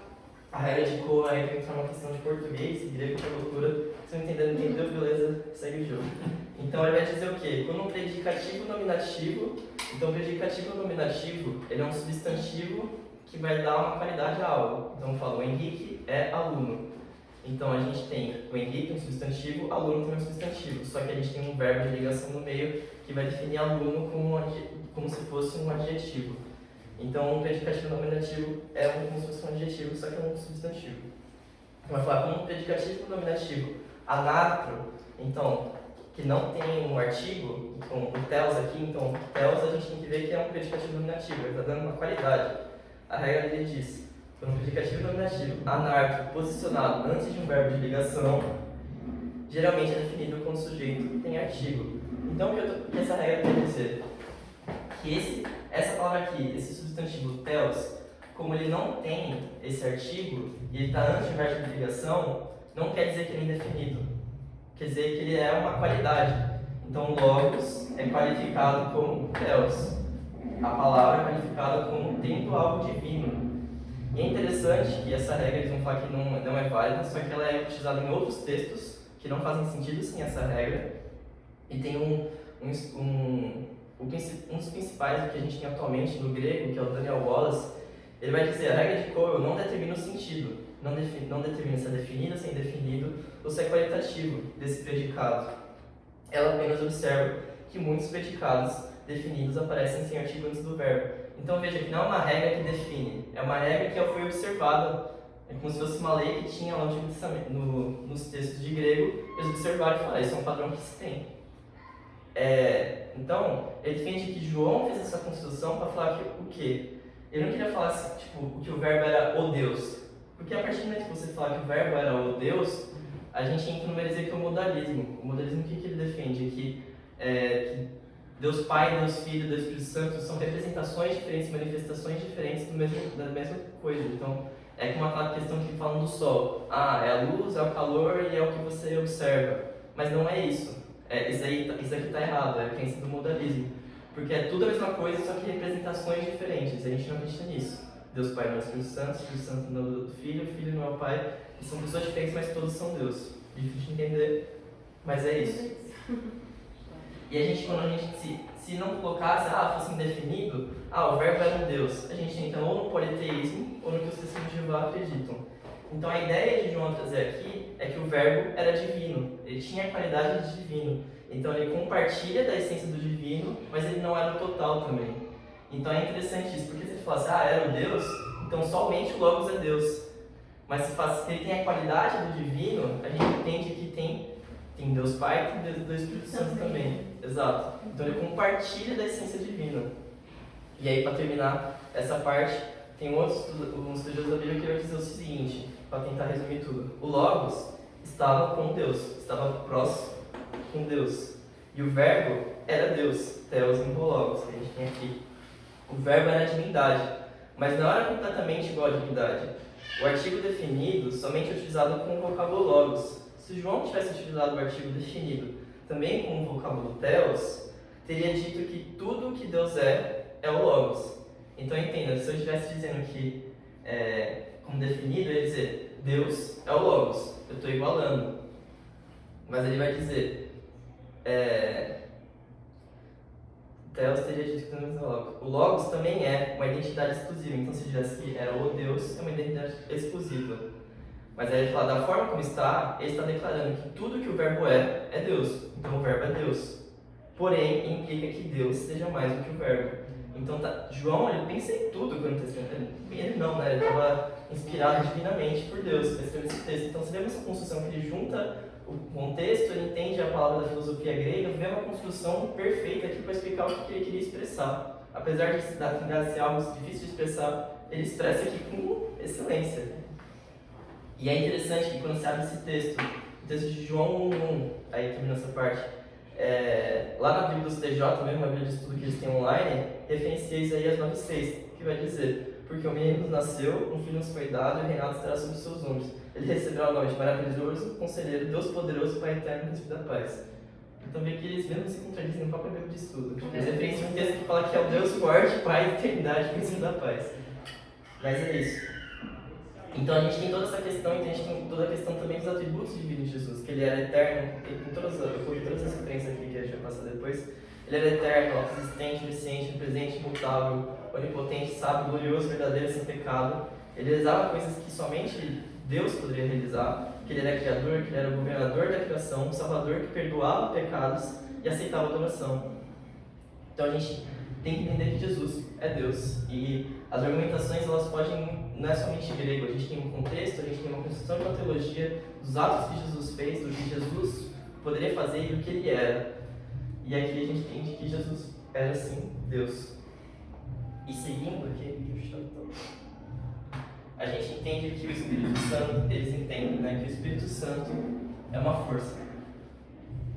A regra de Koa aí vem para uma questão de português, grego, que é loucura. Se não entendeu, beleza, segue o jogo. Então, ele vai dizer o quê? Quando um predicativo nominativo, então o predicativo nominativo, ele é um substantivo que vai dar uma qualidade a algo. Então, eu falo, o Henrique é aluno. Então, a gente tem o Henrique, um substantivo, aluno também é um substantivo. Só que a gente tem um verbo de ligação no meio que vai definir aluno como se fosse um adjetivo. Então, um predicativo nominativo é como se fosse um adjetivo, só que é um substantivo. Vai falar como um predicativo nominativo anatro, então, que não tem um artigo, com o theos aqui, então, theos a gente tem que ver que é um predicativo nominativo, ele está dando uma qualidade. A regra dele diz, quando um predicativo nominativo anarco posicionado antes de um verbo de ligação, geralmente é definido quando o sujeito tem artigo. Então, o que essa regra quer dizer? Que essa palavra aqui, esse substantivo theos, como ele não tem esse artigo e ele está antes de um verbo de ligação, não quer dizer que ele é indefinido. Quer dizer que ele é uma qualidade. Então, logos é qualificado como theos. A palavra é qualificada como tendo algo divino. E é interessante que essa regra, eles vão falar que não é válida, só que ela é utilizada em outros textos que não fazem sentido sem essa regra. E tem um dos principais que a gente tem atualmente no grego, que é o Daniel Wallace. Ele vai dizer, a regra de Cowell não determina o sentido, não determina se é definido, se é indefinido, ou se é qualitativo desse predicado. Ela apenas observa que muitos predicados definidos aparecem sem artigo antes do verbo. Então veja que não é uma regra que define, é uma regra que foi observada, é como se fosse uma lei que tinha lá nos textos de grego, eles observaram e falaram, isso é um padrão que se tem. Então, ele defende que João fez essa construção para falar que o quê? Ele não queria falar assim, tipo, que o verbo era o Deus. Porque a partir do momento que você fala que o verbo era o Deus, a gente entra numa heresia que é o modalismo. O modalismo, o que ele defende? Que Deus Pai, Deus Filho, Deus Espírito Santo são representações diferentes, manifestações diferentes da mesma coisa. Então, é como aquela questão que falam do sol. É a luz, é o calor e é o que você observa. Mas não é isso. Isso aqui está errado, é a crença do modalismo. Porque é tudo a mesma coisa, só que representações diferentes. A gente não acredita nisso. Deus Pai não é o Espírito Santo não é o Filho, o Filho não é o Pai. E são pessoas diferentes, mas todos são Deus. Difícil de entender, mas é isso. E a gente, quando a gente se não colocasse, fosse indefinido, o verbo era um Deus, a gente entra ou no politeísmo ou no que os testemunhos de Jeová acreditam. Então a ideia de João trazer aqui é que o verbo era divino, ele tinha a qualidade de divino. Então ele compartilha da essência do divino, mas ele não era o total também. Então é interessante isso, porque se ele falasse, era o Deus, então somente o Logos é Deus. Mas se ele tem a qualidade do divino, a gente entende que tem Deus Pai e tem Deus Espírito Santo também. Exato. Então ele compartilha da essência divina. E aí, para terminar essa parte, tem um estudioso da Bíblia que vai dizer o seguinte, para tentar resumir tudo. O Logos estava com Deus, estava próximo com Deus. E o Verbo era Deus, Theos e Logos, que a gente tem aqui. O Verbo era a divindade, mas não era completamente igual à divindade. O artigo definido somente é utilizado com o vocábulo Logos. Se João tivesse utilizado o artigo definido também com o vocábulo Theos, teria dito que tudo que Deus é o Logos. Então entenda, se eu estivesse dizendo que, como definido, ele ia dizer Deus é o Logos, eu estou igualando. Mas ele vai dizer, Theos teria dito que também é o Logos. O Logos também é uma identidade exclusiva, então se tivesse que era o Deus, é uma identidade exclusiva. Mas aí ele fala, da forma como está, ele está declarando que tudo que o verbo é Deus. Então o verbo é Deus. Porém, implica que Deus seja mais do que o verbo. Então João, ele pensa em tudo quando está escrevendo. Ele não, né? Ele estava inspirado divinamente por Deus para escrever esse texto. Então, se vê uma construção que ele junta o contexto, ele entende a palavra da filosofia grega, vê uma construção perfeita aqui para explicar o que ele queria expressar. Apesar de ser algo difícil de expressar, ele expressa aqui com excelência. E é interessante que quando você abre esse texto, o texto de João 1:1, aí termina essa parte, lá na Bíblia dos TJ, mesmo a Bíblia de estudo que eles têm online, referencia Isaías 9:6, que vai dizer, porque o menino nos nasceu, um filho nos foi dado e o reinado estará sobre os seus ombros. Ele receberá o nome de maravilhoso, conselheiro, Deus poderoso, Pai eterno, príncipe da paz. Então vê que eles mesmo se contradizem no próprio Bíblia de estudo. Eles referenciam um texto que fala que é o Deus forte, Pai, eternidade, príncipe da paz. Mas é isso. Então a gente tem toda essa questão, e a gente tem toda a questão também dos atributos divinos de Jesus, que ele era eterno, eu coloquei todas as referências aqui que a gente vai passar depois. Ele era eterno, autoexistente, onisciente, presente, imutável, onipotente, sábio, glorioso, verdadeiro, sem pecado. Ele realizava coisas que somente Deus poderia realizar, que ele era criador, que ele era o governador da criação, o salvador que perdoava pecados e aceitava a adoração. Então a gente tem que entender que Jesus é Deus, e as argumentações elas podem, não é somente grego, a gente tem um contexto, a gente tem uma construção de uma teologia dos atos que Jesus fez, do que Jesus poderia fazer e do que ele era. E aqui a gente entende que Jesus era sim Deus. E seguindo aqui, a gente entende que o Espírito Santo, eles entendem, né, que o Espírito Santo é uma força.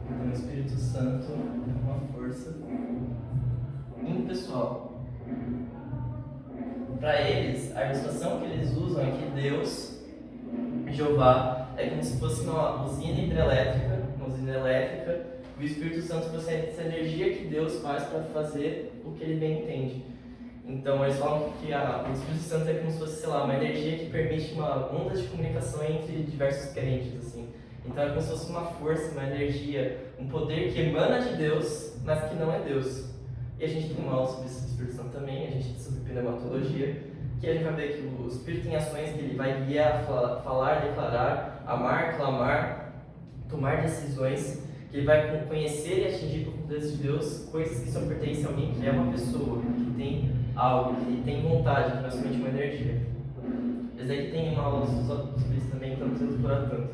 Então o Espírito Santo é uma força impessoal. Para eles, a ilustração que eles usam é que Deus, Jeová, é como se fosse uma usina hidrelétrica, e o Espírito Santo fosse essa energia que Deus faz para fazer o que ele bem entende. Então eles falam que o Espírito Santo é como se fosse, sei lá, uma energia que permite uma onda de comunicação entre diversos crentes, assim. Então é como se fosse uma força, uma energia, um poder que emana de Deus, mas que não é Deus. E a gente tem uma aula sobre o Espírito Santo também, a gente tem sobre pneumatologia, que a gente vai ver que o Espírito tem ações que ele vai guiar, falar, declarar, amar, clamar, tomar decisões, que ele vai conhecer e atingir com o poder de Deus coisas que só pertencem a alguém que é uma pessoa, que tem algo, que tem vontade, que não é somente uma energia. Eles aí tem uma aula sobre isso também, então não precisa explorar tanto.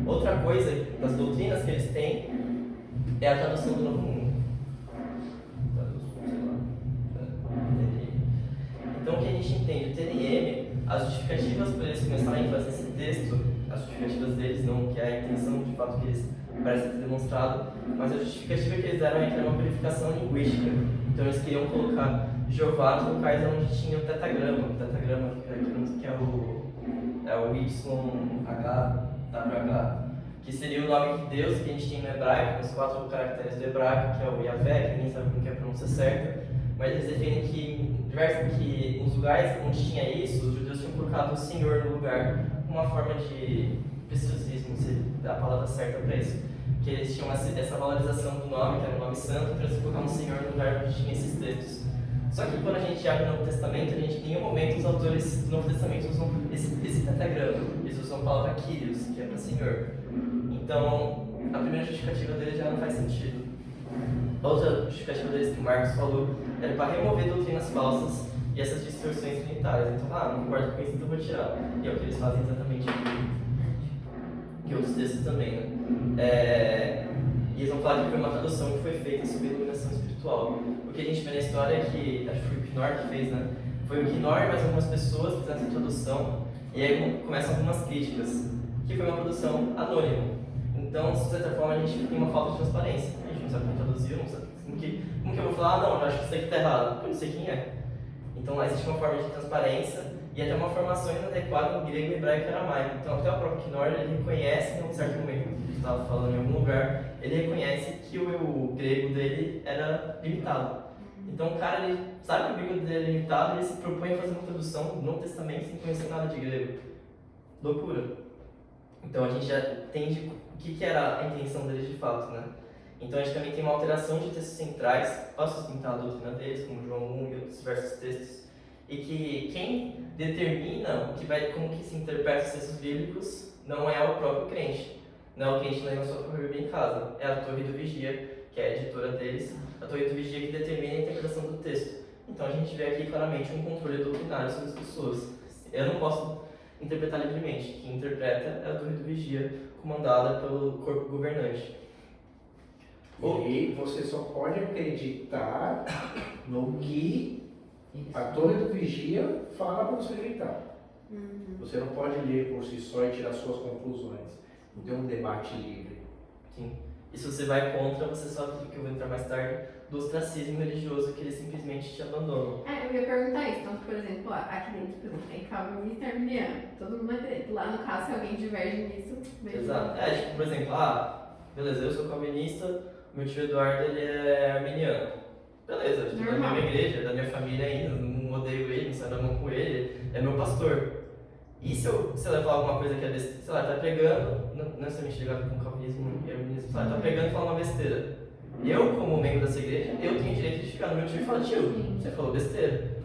Outra coisa das doutrinas que eles têm é a tradução do Novo Mundo. justificativas para eles começarem a fazer esse texto, as justificativas deles, não que é a intenção de fato que eles parecem ter demonstrado, mas a justificativa que eles deram é que era uma purificação linguística. Então eles queriam colocar Jeová nos locais onde tinha o tetagrama que é o YHWH, que seria o nome de Deus que a gente tem no hebraico, os 4 caracteres do hebraico, que é o Yahvé, que ninguém sabe como que é a pronúncia certa, mas eles definem que os lugares onde tinha isso, os judeus tinham colocado o Senhor no lugar, uma forma de preciosismo, se dá a palavra certa para isso, que eles tinham essa valorização do nome, que era o nome santo, para eles colocar um Senhor no lugar onde tinha esses textos. Só que quando a gente abre o Novo Testamento, a gente, em nenhum momento os autores do Novo Testamento usam esse tetragrama, eles usam a palavra Kyrios, que é para Senhor. Então, a primeira justificativa deles já não faz sentido. A outra justificativa deles que o Marcos falou era para remover doutrinas falsas e essas distorções trinitárias. Então, não concordo com isso, então vou tirar. E é o que eles fazem exatamente aqui. Que outros textos também, né? E eles vão falar que foi uma tradução que foi feita sob iluminação espiritual. O que a gente vê na história é que, acho que foi o Knorr que fez, né? Foi o Knorr e mais algumas pessoas que fizeram essa tradução, e aí começam algumas críticas, que foi uma produção anônima. Então, de certa forma, a gente tem uma falta de transparência. A gente não sabe quem traduziu, não sabe como que eu vou falar, não, eu acho que isso aqui está errado, porque eu não sei quem é. Então, existe uma forma de transparência e até uma formação inadequada no grego, hebraico e aramaico. Então, até o próprio Knorr, ele reconhece, em um certo momento, que a gente estava falando em algum lugar, ele reconhece que o grego dele era limitado. Então, o cara, ele sabe que o grego dele é limitado e ele se propõe a fazer uma tradução do Novo Testamento sem conhecer nada de grego. Loucura. Então, a gente já entende o que era a intenção deles de fato, né? Então, a gente também tem uma alteração de textos centrais para sustentar a doutrina deles, como João 1 e outros diversos textos, e que quem determina como que se interpreta os textos bíblicos não é o próprio crente. Não é o crente lendo a sua própria Bíblia em casa. É a Torre do Vigia, que é a editora deles, a Torre do Vigia que determina a interpretação do texto. Então, a gente vê aqui claramente um controle doutrinário sobre as pessoas. Eu não posso interpretar livremente. Quem interpreta é a Torre do Vigia, comandada pelo corpo governante. E você só pode acreditar no que a Torre do Vigia fala para você acreditar. Você não pode ler por si só e tirar suas conclusões. Não tem um debate livre. Sim. E se você vai contra, você sofre, que eu vou entrar mais tarde, do ostracismo religioso, que eles simplesmente te abandonam. Eu ia perguntar isso. Então, por exemplo, aqui dentro, por exemplo, tem calvinista e arminiano. Todo mundo acredita. Lá, no caso, se alguém diverge nisso... Exato. Tipo, por exemplo, beleza, eu sou calvinista, meu tio Eduardo, ele é arminiano. Beleza, eu estou na mesma igreja, da minha família ainda, não odeio ele, não saio na mão com ele, é meu pastor. E se eu levar alguma coisa que é besteira, sei lá, tá pregando, não necessariamente ligado com calvinismo e arminianismo, sei lá, tá pregando e fala uma besteira. Eu, como membro dessa igreja, eu tenho direito de ficar no meu tio e falar, tio, você falou besteira.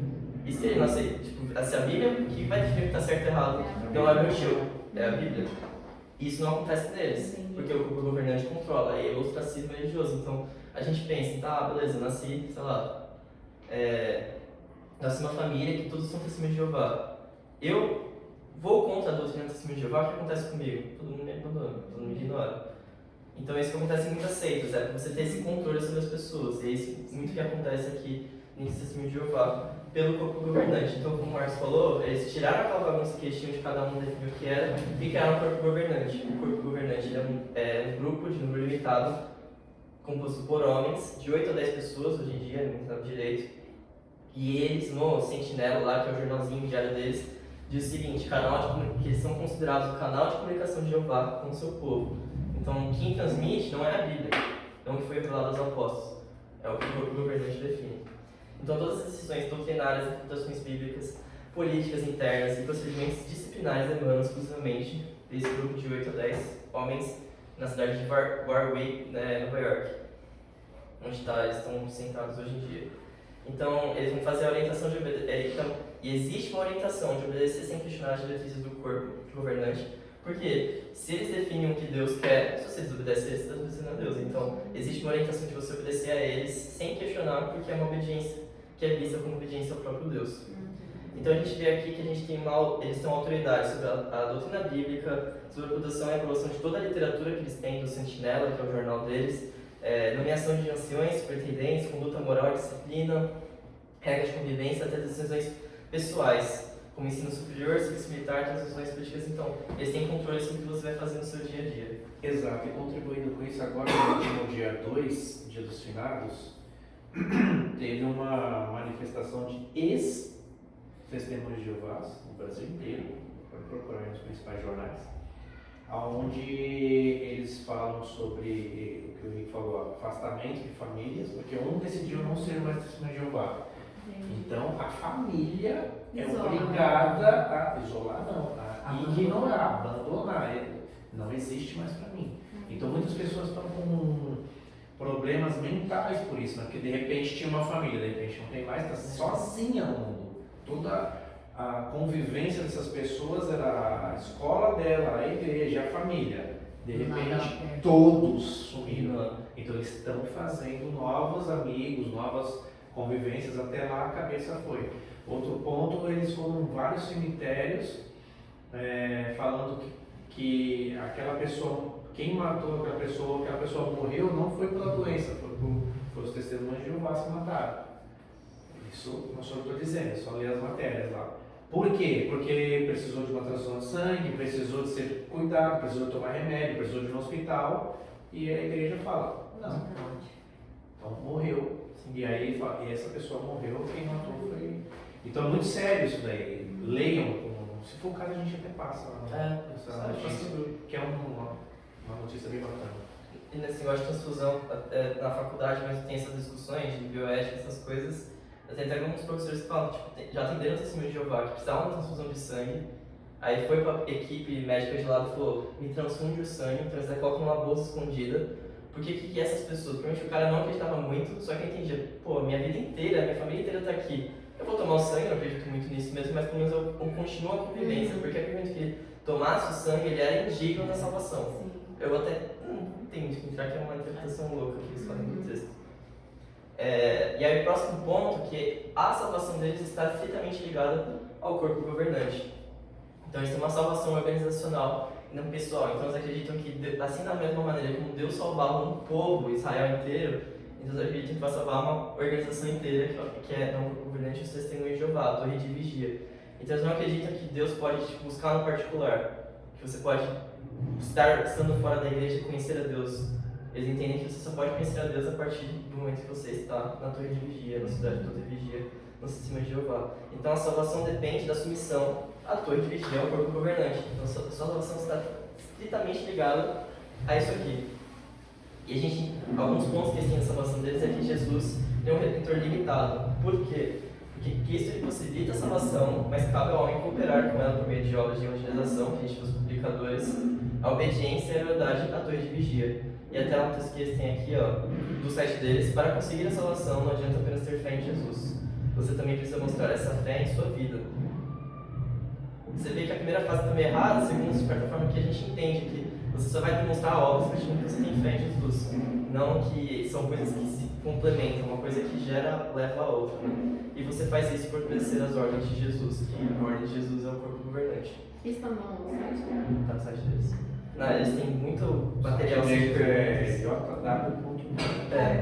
E se ele não aceita, se a Bíblia, que vai definir o que tá certo e errado, não é meu tio, é a Bíblia. Isso não acontece neles, porque o governante controla, e é o ostracismo religioso. Então, a gente pensa, beleza, eu nasci, sei lá, nasci numa família que todos são testemunhos de Jeová. Eu vou contra a doutrina do testemunho de Jeová, o que acontece comigo? Todo mundo me abandona, todo mundo me ignora. Então, é isso que acontece em muitas seitas, você ter esse controle sobre as pessoas. E é isso muito que acontece aqui nesse testemunho de Jeová, pelo corpo governante. Então, como o Marcos falou, eles tiraram aquela bagunça que eles tinham de cada um definir o que era e criaram o corpo governante. O corpo governante é um grupo de número limitado, composto por homens, de 8 a 10 pessoas, hoje em dia, não sabe direito. E eles, no Sentinela lá, que é o jornalzinho diário deles, diz o seguinte, que eles são considerados o canal de comunicação de Jeová com o seu povo. Então, quem transmite não é a Bíblia, não o que foi revelado aos apóstolos, é o que o corpo governante define. Então, todas as decisões doutrinárias, interpretações bíblicas, políticas internas e procedimentos disciplinares emanam exclusivamente desse grupo de 8 a 10 homens na cidade de Warwick, Nova York, onde eles estão sentados hoje em dia. Então, eles vão fazer a orientação de obedecer, e existe uma orientação de obedecer sem questionar as diretrizes do corpo governante, porque se eles definem o que Deus quer, se você desobedecer, você está desobedecendo a Deus. Então, existe uma orientação de você obedecer a eles sem questionar, porque é uma obediência que é vista como obediência ao próprio Deus. Então, a gente vê aqui que eles têm autoridade sobre a doutrina bíblica, sobre a produção e aprovação de toda a literatura que eles têm do Sentinela, que é o jornal deles, nomeação de anciões, superintendentes, conduta moral e disciplina, regras de convivência, até decisões pessoais. como ensino superior, serviço militar, transações políticas. Então, eles têm controle sobre o que você vai fazer no seu dia a dia. Exato, e contribuindo com isso, agora no último dia 2, dia dos finados, teve uma manifestação de ex-testemunhos de Jeová no Brasil inteiro, pode procurar nos principais jornais, onde eles falam sobre o que o Rick falou, afastamento de famílias, porque um decidiu não ser mais testemunho de Jeová. Então a família é obrigada a isolar, não, a ignorar, abandonar. Não existe mais para mim. Então muitas pessoas estão com problemas mentais por isso, né? Porque de repente tinha uma família, de repente não tem mais, está sozinha no mundo. Toda a convivência dessas pessoas era a escola dela, a igreja, a família. De repente todos sumiram. Então eles estão fazendo novos amigos, novas convivências, até lá a cabeça foi. Outro ponto, eles foram em vários cemitérios falando que aquela pessoa, quem matou aquela pessoa morreu não foi pela doença, foi os testemunhos de Jeová se mataram. Isso não sou eu que estou dizendo, é só ler as matérias lá. Por quê? Porque precisou de uma transfusão de sangue, precisou de ser cuidado, precisou de tomar remédio, precisou de ir no hospital, e a igreja fala, não, então morreu. E aí e essa pessoa morreu, quem matou foi. Então é muito sério isso daí. Leiam, se for o caso a gente até passa lá nessa notícia, que é uma notícia bem bacana. E nesse negócio de transfusão, na faculdade mesmo tem essas discussões de bioética, essas coisas. Tem até alguns professores que falam, tipo, já atenderam o testemunho de Jeová, que precisavam de uma transfusão de sangue. Aí foi pra equipe médica de lado e falou, me transfunde o sangue, então eles colocam numa bolsa escondida. Porque que essas pessoas, provavelmente o cara não acreditava muito, só que entendia, pô, minha vida inteira, minha família inteira tá aqui. Eu vou tomar o sangue, eu não acredito muito nisso mesmo, mas pelo menos eu continuo a convivência, porque acredito que ele tomasse o sangue, ele era indigno da salvação. Eu até entendi que entrar que é uma interpretação louca que eles fazem no texto. E aí o próximo ponto, que a salvação deles está estritamente ligada ao corpo governante. Então eles têm uma salvação organizacional e não pessoal. Então eles acreditam que, assim da mesma maneira como Deus salvava um povo, Israel inteiro, então eles acreditam que vai salvar uma organização inteira, que é não governante os testemunhos de Jeová, a torre de vigia. Então eles não acreditam que Deus pode te buscar no particular, que você pode estar estando fora da igreja e conhecer a Deus. Eles entendem que você só pode conhecer a Deus a partir do momento que você está na torre de vigia, na cidade de torre de vigia, no sistema de Jeová. Então a salvação depende da submissão à torre de vigia, ao corpo governante. Então a sua salvação está estritamente ligada a isso aqui. E a gente, alguns pontos que eles têm na salvação deles é que Jesus é um redentor limitado. Por quê? Porque Cristo ele possibilita a salvação, mas cabe ao homem cooperar com ela por meio de obras de evangelização, que a gente chama os publicadores, a obediência e a lealdade à torre de vigia. E até um texto que eles têm aqui, do site deles, para conseguir a salvação não adianta apenas ter fé em Jesus. Você também precisa mostrar essa fé em sua vida. Você vê que a primeira fase também é errada, segundo de certa forma que a gente entende que você só vai demonstrar obras a partir do momento que você tem fé em Jesus. Não que são coisas que se complementam, uma coisa que leva a outra. E você faz isso por obedecer às ordens de Jesus, que a ordem de Jesus é o corpo governante. Isso tá no site? Tá no site deles. Eles têm muito material.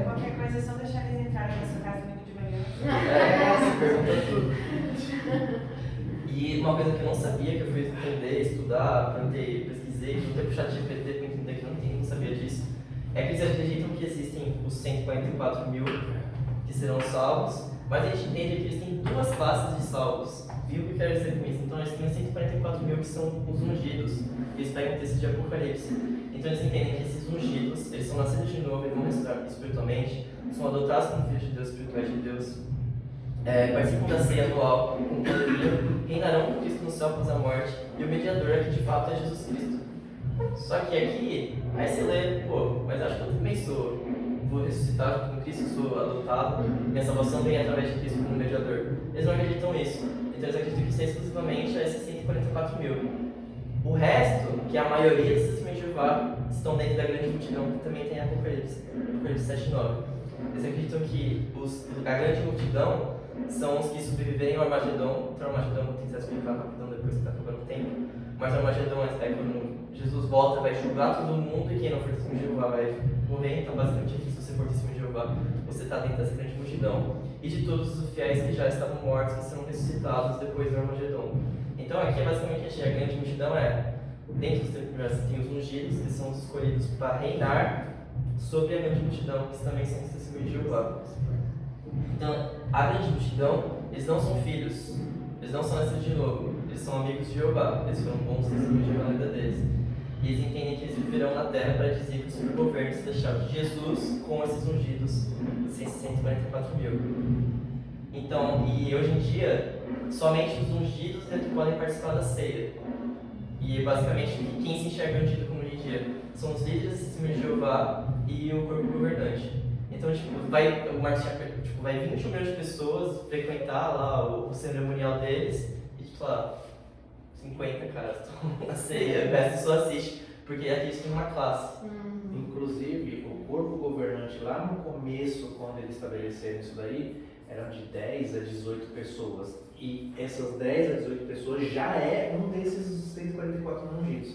Qualquer coisa é só deixar eles entrarem na sua casa domingo de manhã. Você pergunta tudo. E uma coisa que eu não sabia, que eu fui entender, estudar, pesquisei, que eu tenho puxado de GPT para entender que eu não sabia disso, é que eles acreditam que existem os 144 mil que serão salvos, mas a gente entende que eles têm duas classes de salvos. Viu o que eu quero dizer com isso? Então eles têm 144 mil que são os ungidos. Eles pegam o texto de Apocalipse. Então eles entendem que esses ungidos, eles são nascidos de novo, eles vão ressuscitar espiritualmente, são adotados como filhos de Deus, espirituais de Deus, participam da ceia anual com poderia, reinarão com Cristo no céu após a morte, e o mediador aqui de fato é Jesus Cristo. Só que aqui, aí você lê, mas acho que eu também vou ressuscitar junto com Cristo, sou adotado, minha salvação vem através de Cristo como mediador. Eles não acreditam nisso. Então eles acreditam que isso é exclusivamente a esses 144 mil. O resto, que é a maioria desses testemunhos de Jeová, estão dentro da grande multidão, que também tem Apocalipse 7:9. Eles acreditam que a grande multidão são os que sobreviverem ao Armagedon. Então, o Armagedon, vou tentar explicar rapidão depois que está acabando o tempo. Mas o Armagedon é quando Jesus volta, vai julgar todo mundo e quem não for testemunho de Jeová vai morrer. Então, basicamente, aqui, se você for testemunho de Jeová, você está dentro dessa grande multidão. e de todos os fiéis que já estavam mortos e serão ressuscitados depois do Armagedon. Então aqui basicamente a grande multidão dentro dos tribulados tem os ungidos, que são os escolhidos para reinar sobre a grande multidão, que também são os testemunhos de Jeová. Então, a grande multidão, eles não são filhos, eles não são nascidos de novo, eles são amigos de Jeová, eles foram bons testemunhos de Jeová na vida deles. E eles entendem que eles viverão na terra para dizer sobre o governo celestial de Jesus com esses ungidos, 644 mil. Então, e hoje em dia, somente os ungidos podem participar da ceia. E basicamente, quem se enxerga ungido como hoje em dia são os líderes do sistema de Jeová e o corpo governante. Então, vai 21 milhões de pessoas frequentar lá o cerimonial deles e, lá, 50 caras estão na ceia, o resto só assiste, porque aqui eles têm uma classe. Inclusive, o corpo governante lá no começo, quando eles estabeleceram isso daí, eram de 10 a 18 pessoas. E essas 10 a 18 pessoas já é um desses 144 ungidos.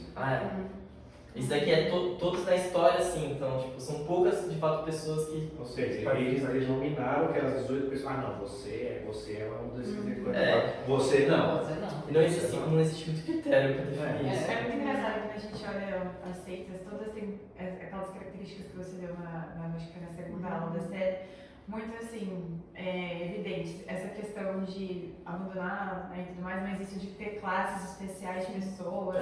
Isso daqui é todos na história, assim, então, são poucas, de fato, pessoas que... Ou seja, eles nominaram aquelas 18 pessoas. Ah, não, você é um desses 144. Você não. E não existe muito critério para definir isso. É muito engraçado quando a gente olha as seitas, todas têm aquelas características que você deu acho que na segunda aula da série, muito assim, evidentes. Essa questão de abandonar, né, e tudo mais, mas isso de ter classes especiais de pessoas,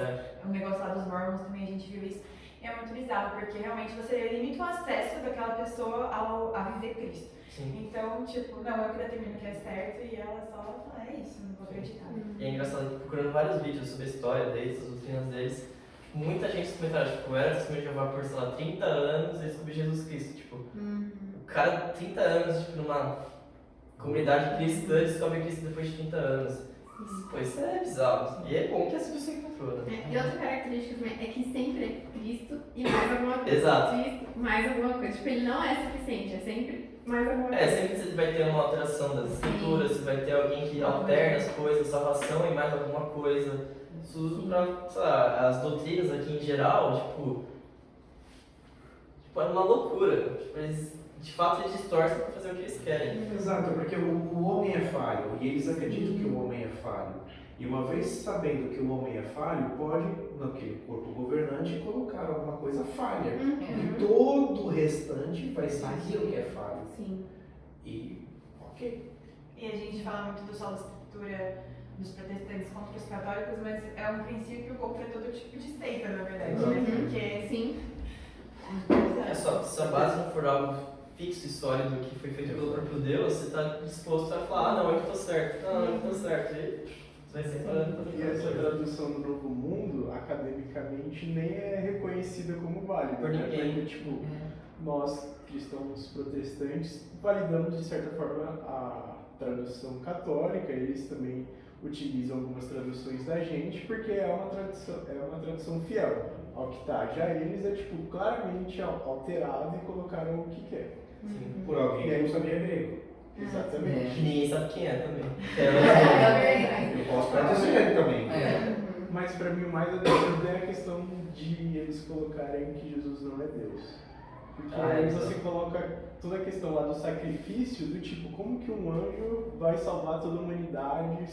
o negócio lá dos Mormons também a gente viu isso. E é muito bizarro, porque realmente você limita o acesso daquela pessoa a viver Cristo. Sim. Então, não, eu que determino o que é certo e ela só fala, é isso, não vou acreditar. E é engraçado, procurando vários vídeos sobre a história deles, as doutrinas deles, muita gente comentário, eu era testemunho de Jeová por, sei lá, 30 anos e descobri Jesus Cristo, o cara, 30 anos, numa comunidade cristã, descobre Cristo depois de 30 anos. Pô, isso é bizarro. E é bom que essa pessoa encontrou, né? E outra característica também é que sempre é Cristo e mais alguma coisa. Exato. Cristo, mais alguma coisa. Ele não é suficiente, é sempre mais alguma coisa. Sempre você vai ter uma alteração das escrituras, você vai ter alguém que alterna as coisas, salvação e mais alguma coisa. Isso pra, sei lá, as doutrinas aqui em geral, é uma loucura. Eles, de fato, eles distorcem para fazer o que eles querem. Exato, porque o homem é falho e eles acreditam que o homem é falho. E uma vez sabendo que o homem é falho, pode, naquele corpo governante, colocar alguma coisa falha. E todo o restante vai seguir o que é falho. Sim. E, ok. E a gente fala muito do solo da escritura dos protestantes contra os católicos, mas é um princípio contra todo tipo de seita, na verdade, né? Porque, Sim. Se a base não for algo fixo e sólido que foi feito pelo próprio Deus, você está disposto a falar, não, eu que estou certo, não, eu que estou certo. E você vai separando. E essa tradução do Novo Mundo, academicamente, nem é reconhecida como válida. Por ninguém. Porque, nós, cristãos protestantes, validamos, de certa forma, a tradução católica, eles também utilizam algumas traduções da gente, porque é uma tradução fiel ao que está. Já eles claramente alterado e colocaram o que quer. Sim. Por alguém que não sabia grego. Exatamente. Que ninguém sabe quem é também. Eu posso trazer também. Mas para mim o mais absurdo é a questão de eles colocarem que Jesus não é Deus. Porque aí você coloca toda a questão lá do sacrifício, do tipo, como que um anjo vai salvar toda a humanidade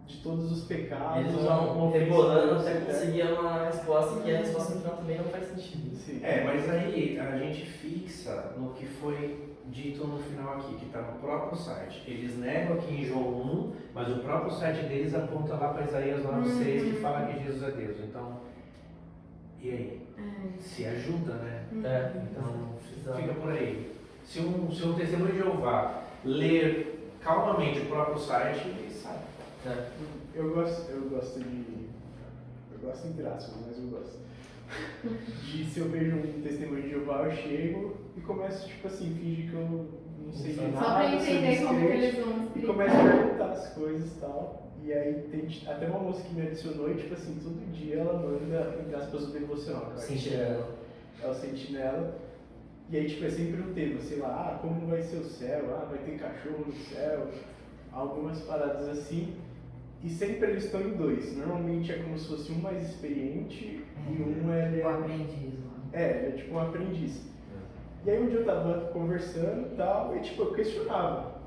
de todos os pecados? Eles vão rebolando até conseguir uma resposta que a resposta no final também não faz sentido. Sim. Mas aí a gente fixa no que foi dito no final aqui, que está no próprio site. Eles negam aqui em João 1, mas o próprio site deles aponta lá para Isaías 9:6, que fala que Jesus é Deus. Então, e aí? Se ajuda, né? Então, fica por aí. Se um testemunho de Jeová ler calmamente o próprio site, ele sabe. Eu gosto entre aspas, mas eu gosto. Se eu vejo um testemunho de Jeová, eu chego e começo, finge que eu não sei de nada. Só pra entender sou como que descrente, eles vão e começo a perguntar as coisas e tal. E aí tem até uma moça que me adicionou e, todo dia ela manda, entre aspas, o devocional. Sentinela. É o Sentinela. E aí, é sempre um tema, sei lá, como vai ser o céu, vai ter cachorro no céu, algumas paradas assim. E sempre eles estão em dois. Normalmente é como se fosse um mais experiente e um ele O aprendiz. ele é tipo um aprendiz. E aí um dia eu tava conversando e tal, e tipo, eu questionava.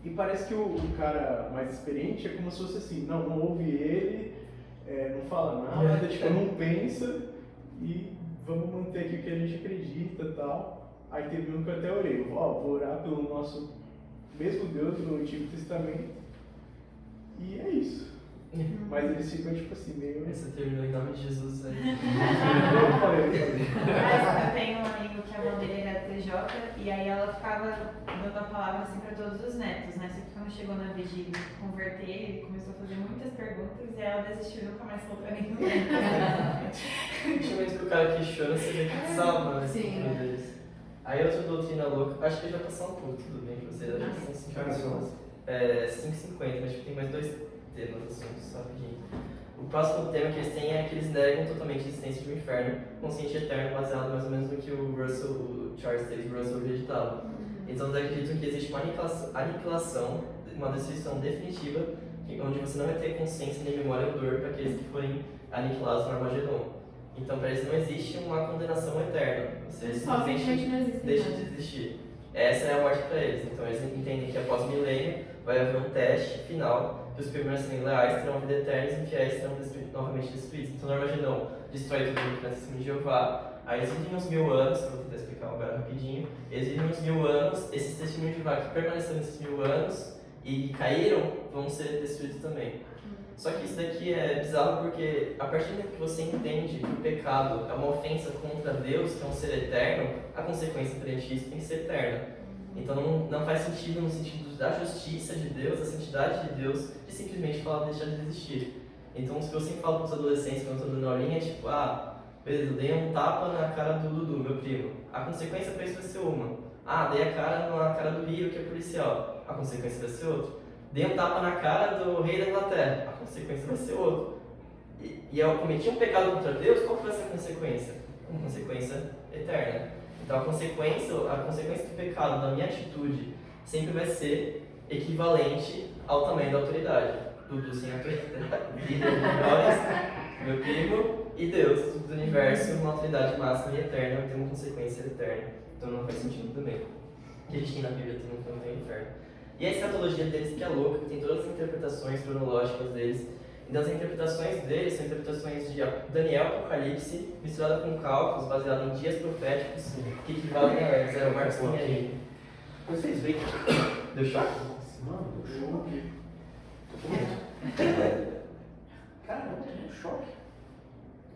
E parece que o cara mais experiente é como se fosse assim, não ouve ele, não fala nada, tipo, não pensa e vamos manter aqui o que a gente acredita e tal. Aí teve um que eu até orei, vou orar pelo nosso mesmo Deus do Antigo Testamento. E é isso. Mas eles ficam tipo assim, meio... Você terminou em nome de Jesus aí. Eu falei. Mas eu tenho um amigo que a avó dele era TJ e aí ela ficava dando a palavra assim para todos os netos, né? Só que quando chegou na vez de converter, ele começou a fazer muitas perguntas e ela desistiu e nunca mais falou pra nenhum neto. Principalmente pro cara que chora, você vê que salva, né? Sim. Deles. Aí outra doutrina louca, acho que já passou um pouco, tudo bem pra vocês, acho que são 5 pessoas. 5,50, mas tem mais 2 temas, assuntos, rapidinho. O próximo tema que eles têm é que eles negam totalmente a existência de um inferno consciente eterno, baseado mais ou menos no que o Charles Taze Russell acreditava. Então eles acreditam que existe uma aniquilação, uma destruição definitiva, onde você não vai ter consciência nem memória ou dor para aqueles que forem aniquilados no Armagedon. Então para eles não existe uma condenação eterna, você Só simplesmente não existe deixa nada. de existir. Essa é a morte para eles, então eles entendem que após o milênio vai haver um teste final, que os primeiros serem leais terão a vida eterna e os infiéis serão novamente destruídos. Então no Armagedon destrói todo mundo que nasce em cima de Jeová, aí eles vivem uns 1000 anos, eu vou tentar explicar agora rapidinho, eles vivem uns 1000 anos, esses testemunhos de Jeová que permaneceram nesses 1000 anos e caíram, vão ser destruídos também. Só que isso daqui é bizarro porque a partir do momento que você entende que o pecado é uma ofensa contra Deus, que é um ser eterno, a consequência perante isso tem que ser eterna. Então não faz sentido no sentido da justiça de Deus, da santidade de Deus, de simplesmente falar deixar de existir. Então o que eu sempre falo para os adolescentes quando eu estou dando aulinha é tipo, beleza, eu dei um tapa na cara do Dudu, meu primo. A consequência para isso vai ser uma. Dei a cara na cara do Rio, que é policial. A consequência vai ser outra. Dei um tapa na cara do rei da Inglaterra. A consequência vai ser outra. E eu cometi um pecado contra Deus, qual vai ser a consequência? Uma consequência eterna. Então a consequência do pecado, da minha atitude, sempre vai ser equivalente ao tamanho da autoridade. Dudu sem autoridade, líder de nós, meu primo e Deus do universo, uma autoridade máxima e eterna, vai ter uma consequência eterna. Então não faz sentido também. O que a gente tem na Bíblia não tem inferno. E a escatologia deles que é louca, que tem todas as interpretações cronológicas deles. Então as interpretações deles são interpretações de Daniel Apocalipse, misturada com cálculos, baseado em dias proféticos, que equivalem a 0 Marcos tem aí. Vocês veem. Deu choque? Mano, deu choque. Caramba, deu choque.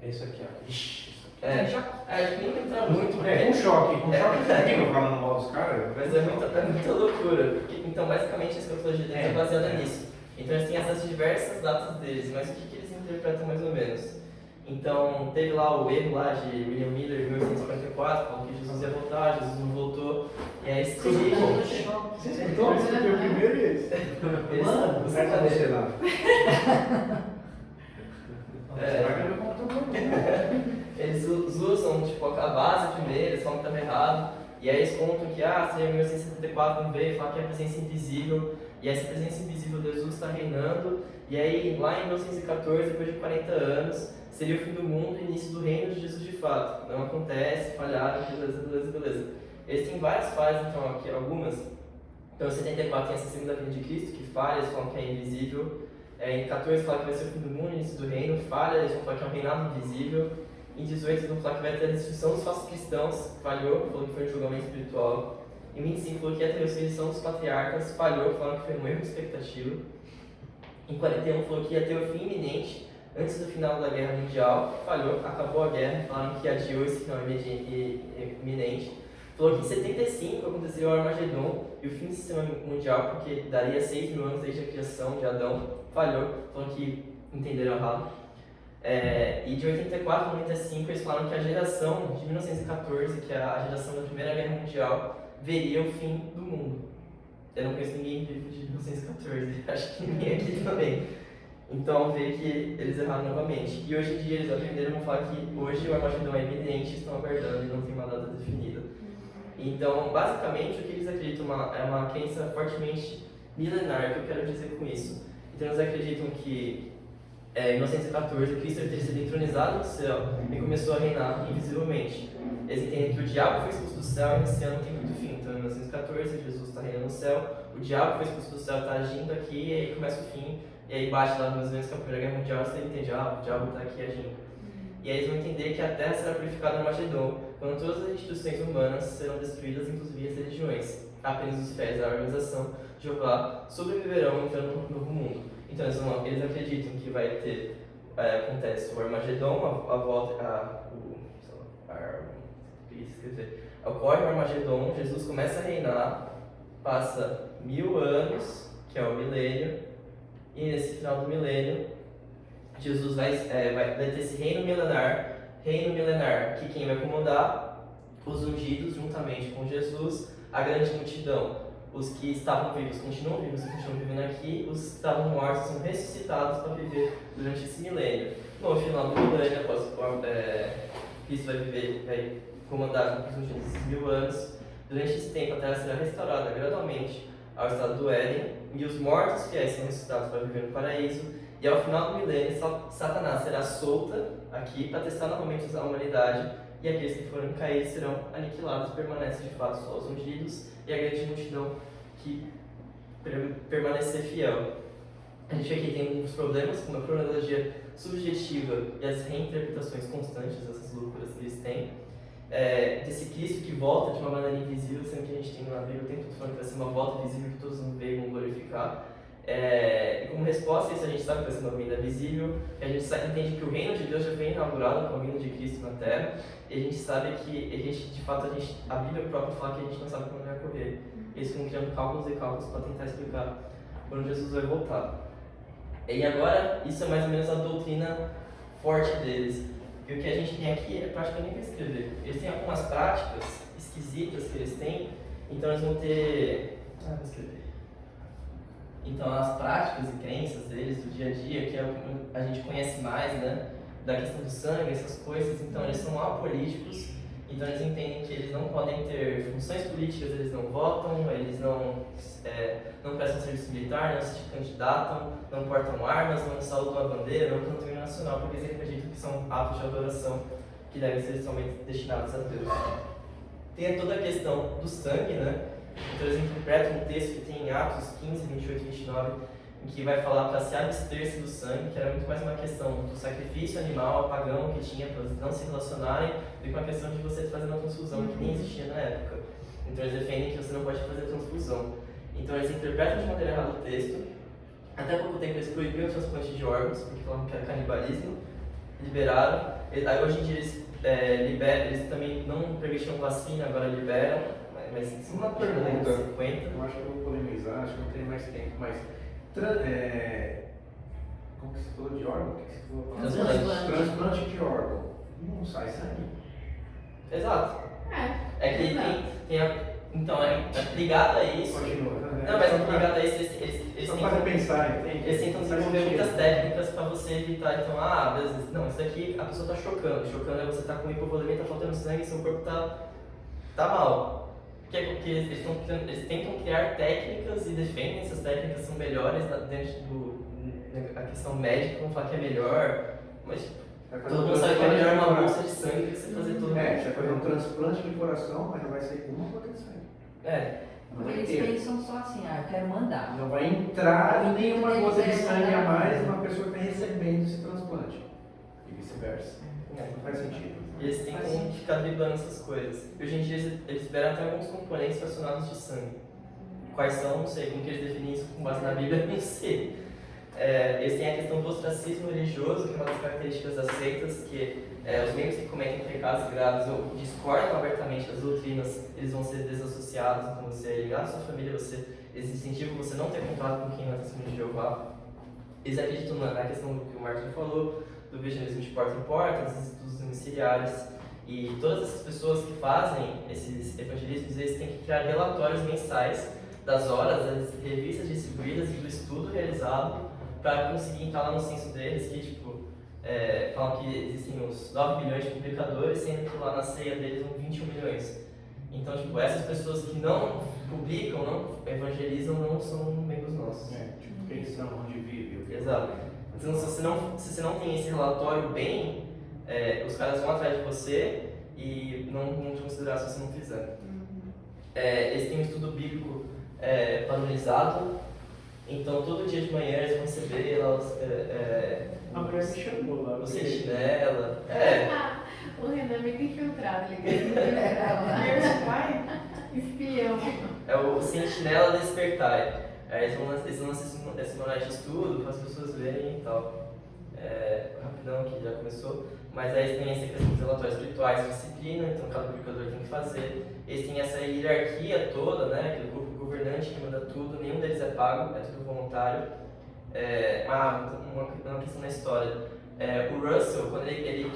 É isso aqui, ó. Ixi, isso aqui. Acho que nem entrar muito, Com choque eu fico falando mal dos caras. mas é muita loucura. Então, basicamente, a escatologia deles é baseada nisso. Então, eles têm essas diversas datas deles, mas o que eles interpretam mais ou menos? Então, teve lá o erro lá de William Miller, em 1844, falando que Jesus ia voltar, Jesus não voltou. E aí eles corrigem. Você escutou? Você foi o primeiro e esse? Mano, você tá deixando lá. Eles usam tipo, a base primeiro, eles falam que estava errado, e aí eles contam que se em 1974 não veio, falam que é a presença invisível, e essa presença invisível de Jesus está reinando, e aí lá em 1914, depois de 40 anos, seria o fim do mundo e início do reino de Jesus de fato. Não acontece, falharam, beleza. Eles têm várias fases, então aqui algumas. Então em 74 tem essa segunda vinda de Cristo, que falha, eles falam que é invisível. Em 14 fala que vai ser o fim do mundo, início do reino, falha, eles vão falar que é um reinado invisível. Em 18 eles vão falar que vai ter a destruição dos falsos cristãos, falhou, falou que foi um julgamento espiritual. Em 25 falou que ia ter a ressurreição dos patriarcas, falhou, falou que foi um erro de expectativa. Em 41 falou que ia ter o fim iminente, antes do final da Guerra Mundial, falhou, acabou a guerra, falaram que adiou esse final iminente. Falou que em 75 aconteceria o Armagedon e o fim do sistema mundial, porque daria 6 mil anos desde a criação de Adão, falhou, falou que entenderam errado. E de 84 a 95 eles falaram que a geração de 1914, que é a geração da Primeira Guerra Mundial, veria o fim do mundo. Eu não conheço ninguém vivo de 1914, acho que ninguém aqui também. Então vê que eles erraram novamente. E hoje em dia eles aprenderam a falar que hoje o Armagedon é evidente, estão aguardando e não tem uma data definida. Então, basicamente, o que eles acreditam é uma crença fortemente milenar, que eu quero dizer com isso. Então eles acreditam que Em 1914, Cristo teria sido entronizado no céu e começou a reinar invisivelmente. Eles entendem que o diabo foi expulso do céu e nesse ano tem muito fim. Então, em 1914, Jesus está reinando no céu, o diabo foi expulso do céu, está agindo aqui, e aí começa o fim, e aí bate lá nos eventos da Primeira Guerra Mundial, você entende, o diabo está aqui agindo. E aí eles vão entender que a Terra será purificada no Armagedon, quando todas as instituições humanas serão destruídas, inclusive as religiões. Apenas os fiéis da organização de Jeová sobreviverão entrando no novo mundo. Então eles acreditam que vai ter, acontece o Armagedon, a volta, ocorre o Armagedon, Jesus começa a reinar, passa 1000 anos, que é o milênio, e nesse final do milênio, Jesus vai ter esse reino milenar, que quem vai comandar? Os ungidos, juntamente com Jesus, a grande multidão. Os que estavam vivos continuam vivos e continuam vivendo aqui, os que estavam mortos são ressuscitados para viver durante esse milênio. No final do milênio, após Cristo vai comandar os ungidos esses 1000 anos. Durante esse tempo, a Terra será restaurada gradualmente ao estado do Éden, e os mortos fiéis são ressuscitados para viver no paraíso. E ao final do milênio, Satanás será solta aqui para testar novamente a humanidade, e aqueles que forem cair serão aniquilados, permanecem de fato só os ungidos e a grande multidão que permanecer fiel. A gente aqui tem alguns problemas, como a cronologia subjetiva e as reinterpretações constantes, essas loucuras que eles têm. Desse Cristo que volta de uma maneira invisível, sendo que a gente tem na Bíblia o tempo todo falando que vai ser uma volta visível que todos vão ver e vão glorificar. E como resposta a isso, a gente sabe que vai ser uma vinda visível, e a gente entende que o reino de Deus já foi inaugurado com a vinda de Cristo na Terra, e a gente sabe que, a Bíblia própria fala que a gente não sabe quando vai ocorrer. Eles ficam criando cálculos e cálculos para tentar explicar quando Jesus vai voltar. E agora, isso é mais ou menos a doutrina forte deles. E o que a gente tem aqui é praticamente para escrever. Eles têm algumas práticas esquisitas que eles têm, então eles vão ter... vou escrever. Então, as práticas e crenças deles do dia a dia, que é o que a gente conhece mais, né? Da questão do sangue, essas coisas, então eles são apolíticos, então eles entendem que eles não podem ter funções políticas, eles não votam, eles não prestam serviço militar, não se candidatam, não portam armas, não saudam a bandeira, não cantam o hino nacional, porque eles acreditam que são atos de adoração que devem ser somente destinados a Deus. Tem toda a questão do sangue, né? Então eles interpretam um texto que tem em Atos 15, 28 e 29, em que vai falar para se abster-se do sangue, que era muito mais uma questão do sacrifício animal pagão que tinha para eles não se relacionarem, do que uma questão de você fazer uma transfusão que nem existia na época. Então eles defendem que você não pode fazer transfusão. Então eles interpretam de maneira errada o texto. Até pouco tempo eles proibiram o transplante de órgãos, porque falavam que era canibalismo. Liberaram. Aí hoje em dia eles liberam, eles também não permitiam vacina, agora liberam. Mas uma pergunta, 50. eu acho que eu vou polemizar, acho que não tem mais tempo, mas como que você falou de órgão? O que você falou? Transplante de órgão. Não sai sangue. Exato. É que Exato. então, ligado a isso. Continua. Não, mas ligado a isso, eles só fazem pensar, entende? eles tentam desenvolver muitas técnicas para você evitar, então, beleza, não, isso aqui a pessoa está chocando. Chocando é você tá com hipovolemia, tá faltando sangue, seu corpo tá mal. Porque eles tentam criar técnicas e defendem essas técnicas são melhores dentro da questão médica, vão falar que é melhor, mas todo mundo sabe que é melhor uma bolsa de sangue do que você fazer tudo. Você vai fazer um transplante de coração, mas não vai ser uma gota de sangue. Não vai Eles ter. pensam só assim, eu quero mandar. Não vai entrar nenhuma gota de sangue a mais uma pessoa que está recebendo esse transplante. E vice-versa. Não faz sentido. E eles tentam ficar driblando essas coisas. E hoje em dia eles liberam até alguns componentes fracionados de sangue. Quais são, não sei. Como que eles definem isso com base na Bíblia, não sei. Eles têm a questão do ostracismo religioso, que é uma das características das seitas, que os membros que cometem pecados graves ou discordam abertamente das doutrinas, eles vão ser desassociados, então você é ligado à sua família, eles incentivam você não ter contato com quem não é testemunho de Jeová. Eles acreditam na questão do que o Martin falou, do evangelismo de porta em porta, dos estudos domiciliares, e todas essas pessoas que fazem esses evangelismos, eles têm que criar relatórios mensais das horas, das revistas distribuídas e do estudo realizado para conseguir entrar lá no censo deles, que falam que existem uns 9 milhões de publicadores, sendo que lá na ceia deles vão 21 milhões. Então, essas pessoas que não publicam, não evangelizam, não são membros nossos. Quem são, onde vivem. Exato. Então, se você não tem esse relatório bem, os caras vão atrás de você e não vão te considerar se você não fizer. Eles têm um estudo bíblico padronizado, então todo dia de manhã eles vão receber A mulher me chamou lá. o sentinela. O Renan é muito infiltrado, ele quer Vai? espião. É o sentinela despertar. Eles vão lançar esse manual de estudo para as pessoas verem e tal. Rapidão que já começou. Mas aí tem essa questão dos relatórios espirituais, disciplina, então cada publicador tem que fazer. Eles têm essa hierarquia toda, né? Aquele grupo governante que manda tudo, nenhum deles é pago, é tudo voluntário. Uma questão na história. O Russell, quando ele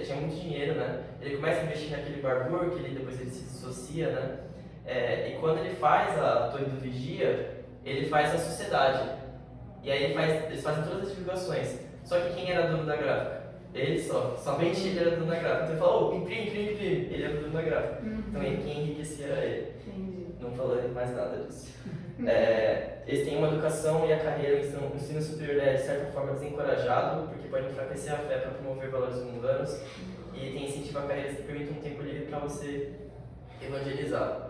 tinha muito dinheiro, né? Ele começa a investir naquele Barbour, que depois ele se dissocia, né? E quando ele faz a Torre do Vigia, ele faz a sociedade. E aí eles fazem todas as divulgações. Só que quem era dono da gráfica? Ele só. Somente ele era dono da gráfica. Então ele falou, imprime. Ele era dono da gráfica. Então quem enriquecia era ele. Entendi. Não falando mais nada disso. Eles têm uma educação e a carreira, o ensino superior é de certa forma desencorajado, porque pode enfraquecer a fé para promover valores mundanos, e tem incentivo à carreira que permite um tempo livre para você evangelizar.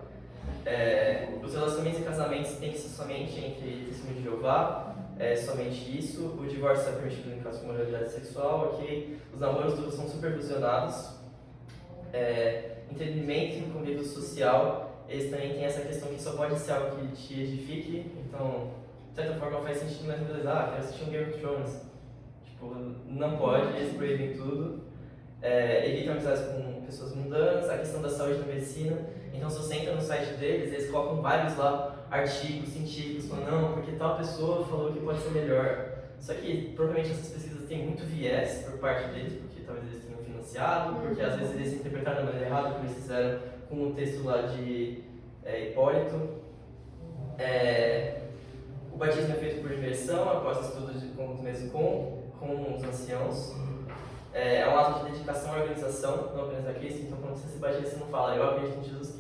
Os relacionamentos e casamentos têm que ser somente entre testemunhos de Jeová, somente isso. O divórcio é permitido em caso de moralidade sexual, ok? Os namoros todos são supervisionados. Entretenimento e convívio social. Eles também têm essa questão que só pode ser algo que te edifique, então, de certa forma faz sentido, mas beleza, quero assistir um Game of Thrones. Tipo, não pode, eles proíbem tudo. Evitam amizades com pessoas mundanas, a questão da saúde e da medicina. Então, se você entra no site deles, eles colocam vários lá, artigos científicos, falando, não, porque tal pessoa falou que pode ser melhor. Só que, provavelmente, essas pesquisas têm muito viés por parte deles, porque talvez eles tenham financiado, porque às vezes eles interpretaram da maneira errada, como eles fizeram com o texto lá de Hipólito. O batismo é feito por imersão, após estudo de alguns meses com os anciãos. É um ato de dedicação à organização, não apenas a Cristo. Então, quando você se batiza, você não fala, eu acredito em Jesus